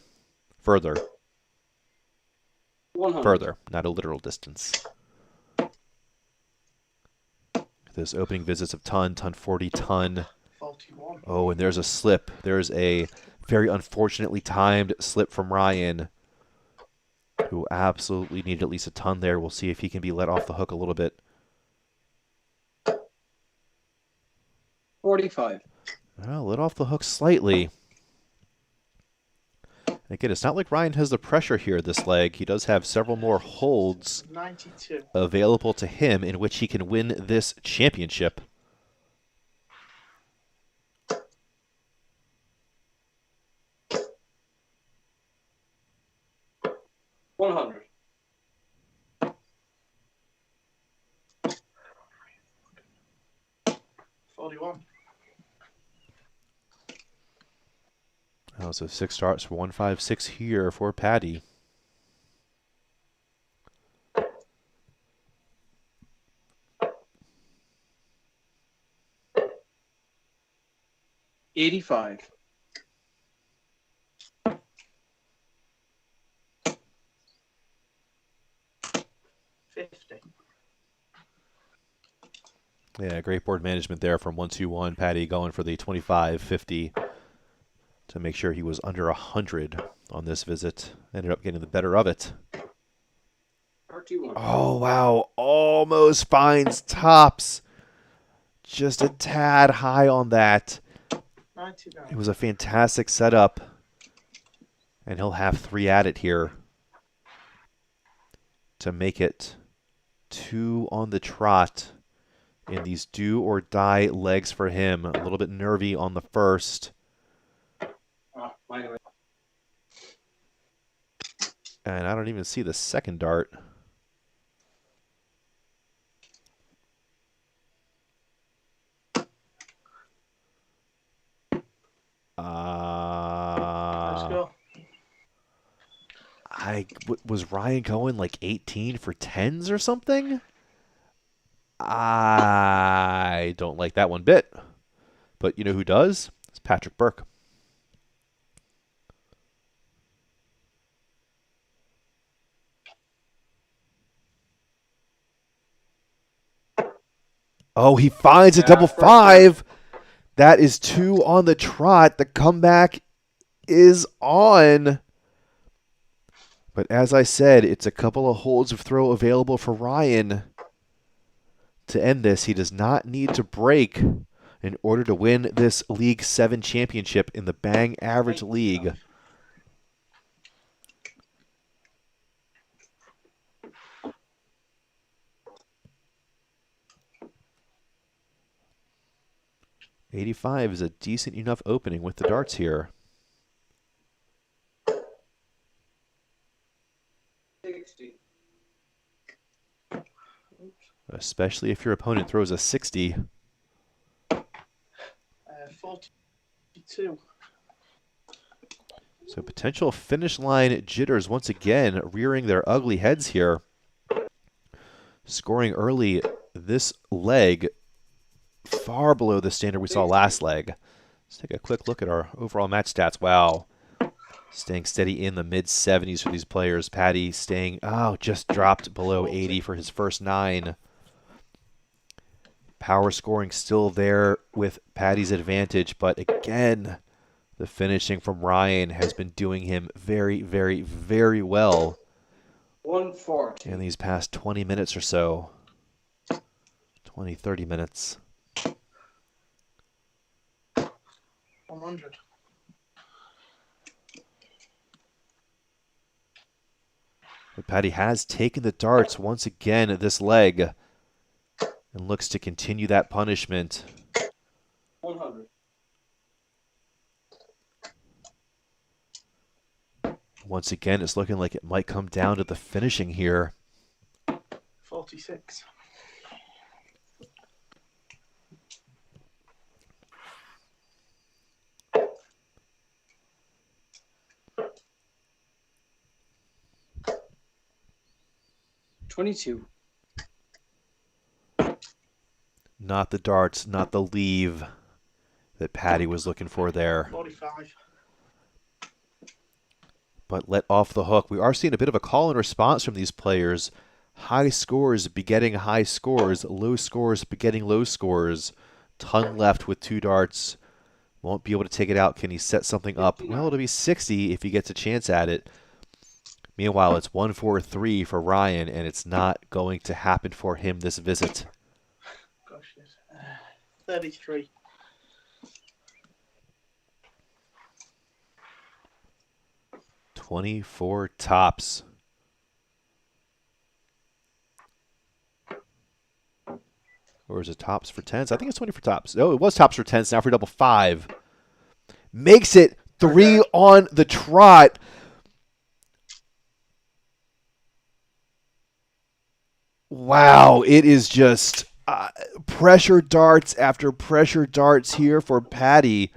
100. Further, not a literal distance. This opening visits of ton 40, ton. 41. Oh, and there's a slip. There's a very unfortunately timed slip from Ryan, who absolutely needed at least a ton there. We'll see if he can be let off the hook a little bit. 45. Well, let off the hook slightly. Again, it's not like Ryan has the pressure here this leg. He does have several more holds 92. available to him in which he can win this championship. $100. 41. Oh, so 6 starts for 156 here for Paddy. $85. 50. Yeah, great board management there from 121. Paddy going for the 25-50 to make sure he was under 100 on this visit. Ended up getting the better of it. 31. Oh, wow. Almost finds tops. Just a tad high on that. 99. It was a fantastic setup. And he'll have 3 at it here to make it 2 on the trot in these do or die legs for him. A little bit nervy on the first. Oh, by the way. And I don't even see the second dart. Let's go. Was Ryan going like 18 for 10s or something? I don't like that one bit. But you know who does? It's Patrick Burke. Oh, he finds a double 5. That is 2 on the trot. The comeback is on. But as I said, it's a couple of holds of throw available for Ryan to end this. He does not need to break in order to win this League 7 championship in the Bang Average League. $85 is a decent enough opening with the darts here. 60. Especially if your opponent throws a 60. 42. So potential finish line jitters once again rearing their ugly heads here. Scoring early this leg far below the standard we saw last leg. Let's take a quick look at our overall match stats. Wow. Staying steady in the mid-70s for these players. Paddy staying, just dropped below 80 for his first 9. Power scoring still there with Paddy's advantage, but again, the finishing from Ryan has been doing him very, very, very well 140. in these past 20 minutes or so. 20, 30 minutes. 100. But Paddy has taken the darts once again this leg and looks to continue that punishment. 100. Once again, it's looking like it might come down to the finishing here. 46. $22. Not the darts, not the leave that Paddy was looking for there. 45. But let off the hook. We are seeing a bit of a call and response from these players. High scores begetting high scores. Low scores begetting low scores. Ton left with 2 darts. Won't be able to take it out. Can he set something up? Well, it'll be 60 if he gets a chance at it. Meanwhile, it's 1-4-3 for Ryan, and it's not going to happen for him this visit. Gosh, yes. 33. $24 tops. Or is it tops for 10s? I think it's 20 for tops. Oh, it was tops for 10s. Now for double 5. Makes it 3 on the trot. Wow, it is just pressure darts after pressure darts here for Paddy.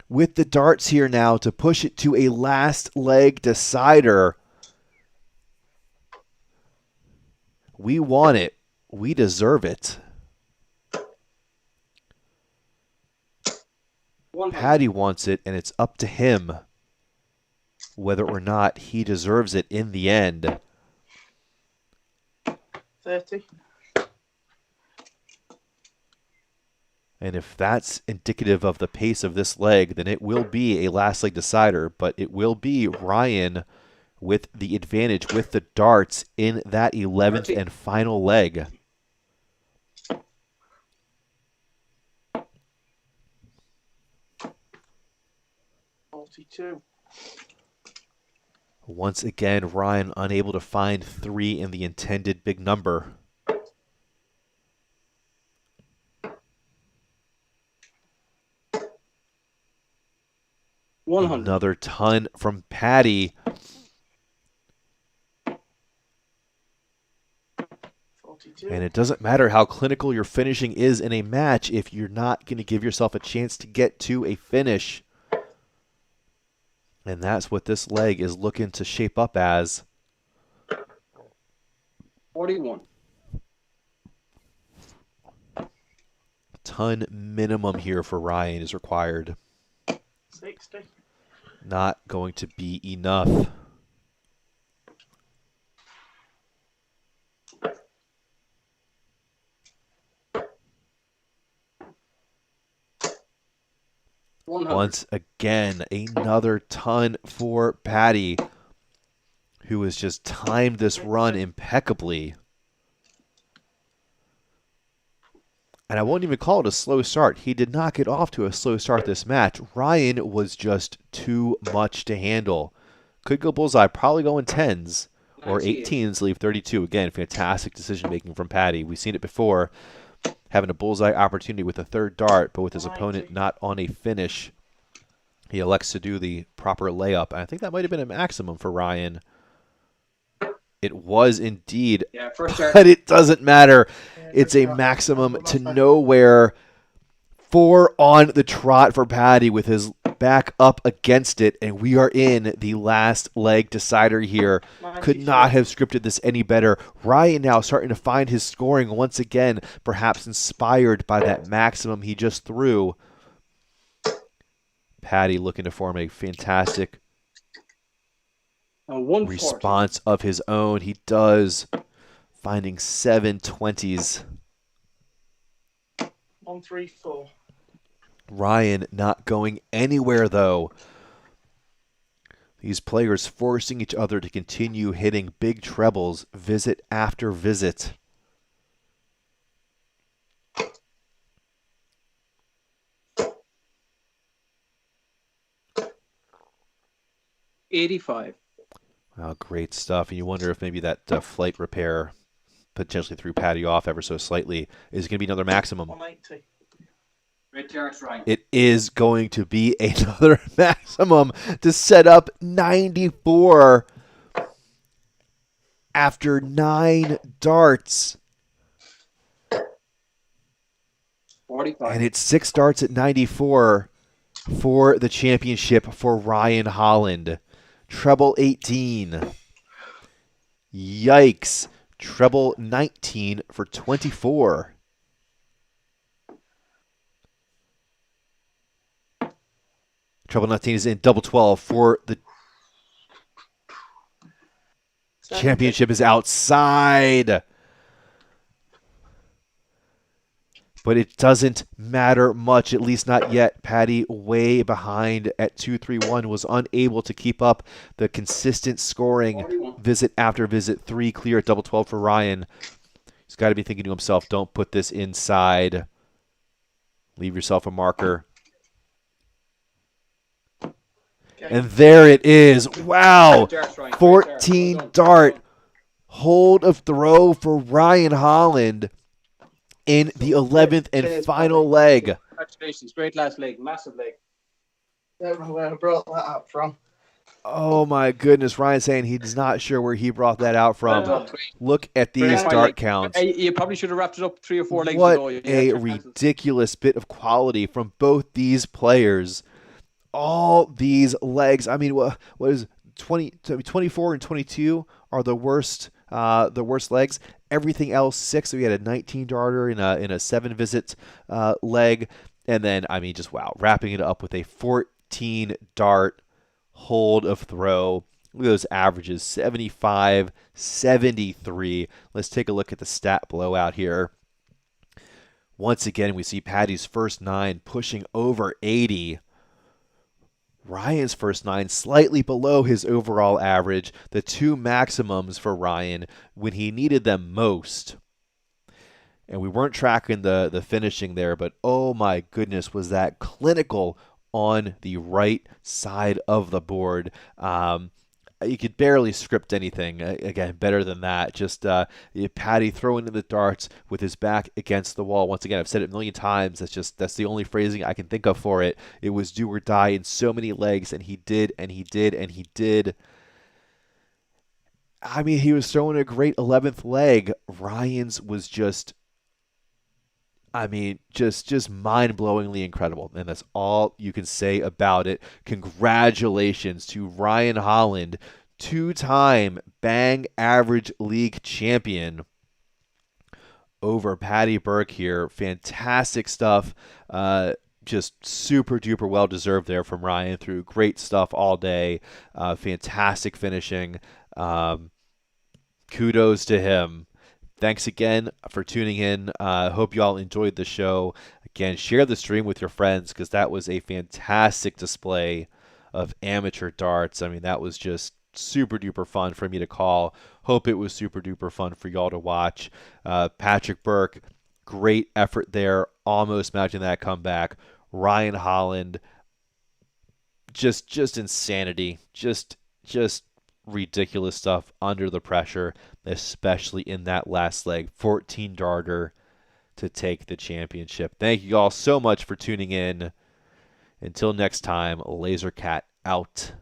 With the darts here now to push it to a last leg decider. We want it. We deserve it. Paddy wants it, and it's up to him whether or not he deserves it in the end. 30. And if that's indicative of the pace of this leg, then it will be a last leg decider, but it will be Ryan with the advantage with the darts in that 11th and final leg. $42. Once again, Ryan unable to find 3 in the intended big number. Another ton from Paddy. 42. And it doesn't matter how clinical your finishing is in a match if you're not going to give yourself a chance to get to a finish. And that's what this leg is looking to shape up as. 41. Ton minimum here for Ryan is required. 60. Not going to be enough. Once again, another ton for Paddy, who has just timed this run impeccably. And I won't even call it a slow start. He did not get off to a slow start this match. Ryan was just too much to handle. Could go bullseye, probably going 10s or 18s, leave 32. Again, fantastic decision making from Paddy. We've seen it before, having a bullseye opportunity with a third dart, but with his opponent not on a finish, he elects to do the proper layup. And I think that might have been a maximum for Ryan. It was indeed, but it doesn't matter. It's a maximum to nowhere. 4 on the trot for Paddy with his back up against it, and we are in the last leg decider here. Could not have scripted this any better. Ryan now starting to find his scoring once again, perhaps inspired by that maximum he just threw. Patty looking to form a fantastic 140. response of his own. He does, finding 720s. 134. Ryan not going anywhere, though. These players forcing each other to continue hitting big trebles visit after visit. $85. Oh, great stuff. And you wonder if maybe that flight repair potentially threw Patty off ever so slightly is going to be another maximum. 180. Great darts, Ryan. It is going to be another maximum to set up 94 after 9 darts. 45. And it's 6 darts at 94 for the championship for Ryan Holland. Treble 18. Yikes. Treble 19 for 24. Treble 19 is in. Double 12 for the championship is outside. But it doesn't matter much, at least not yet. Patty way behind at 2-3-1, was unable to keep up the consistent scoring 41. visit after visit. 3 clear at double 12 for Ryan. He's got to be thinking to himself, don't put this inside. Leave yourself a marker. Okay. And there it is. Wow. Great darts, Ryan. Great darts. 14 Well done. dart. Hold of throw for Ryan Holland in the 11th and Cheers, final Patty. leg. Congratulations. Great last leg. Massive leg. Don't know where I brought that up from. Oh my goodness, Ryan saying he's not sure where he brought that out Well from. done. Look at these Great dart leg. counts. You probably should have wrapped it up 3 or 4 legs What ago. You had a your chances. ridiculous bit of quality from both these players. All these legs. I mean, what is 24 and 22 are the worst legs. Everything else 6. So we had a 19 darter in a 7 visit leg, and then I mean just wow, wrapping it up with a 14 dart hold of throw. Look at those averages, 75, 73. Let's take a look at the stat blowout here. Once again, we see Patty's first 9 pushing over 80. Ryan's first 9 slightly below his overall average, the 2 maximums for Ryan when he needed them most. And we weren't tracking the finishing there, but oh my goodness, was that clinical on the right side of the board. You could barely script anything, again, better than that. Just Patty throwing in the darts with his back against the wall. Once again, I've said it a million times. That's the only phrasing I can think of for it. It was do or die in so many legs, and he did, and he did, and he did. I mean, he was throwing a great 11th leg. Ryan's was just mind-blowingly incredible, and that's all you can say about it. Congratulations to Ryan Holland, 2-time Bang Average League champion over Patty Burke here. Fantastic stuff. Just super-duper well-deserved there from Ryan. Through great stuff all day. Fantastic finishing. Kudos to him. Thanks again for tuning in. Hope you all enjoyed the show. Again, share the stream with your friends because that was a fantastic display of amateur darts. I mean, that was just super duper fun for me to call. Hope it was super duper fun for y'all to watch. Patrick Burke, great effort there, almost matching that comeback. Ryan Holland, just insanity. Just ridiculous stuff under the pressure, especially in that last leg. 14 darter to take the championship. Thank you all so much for tuning in. Until next time, Laser Cat out.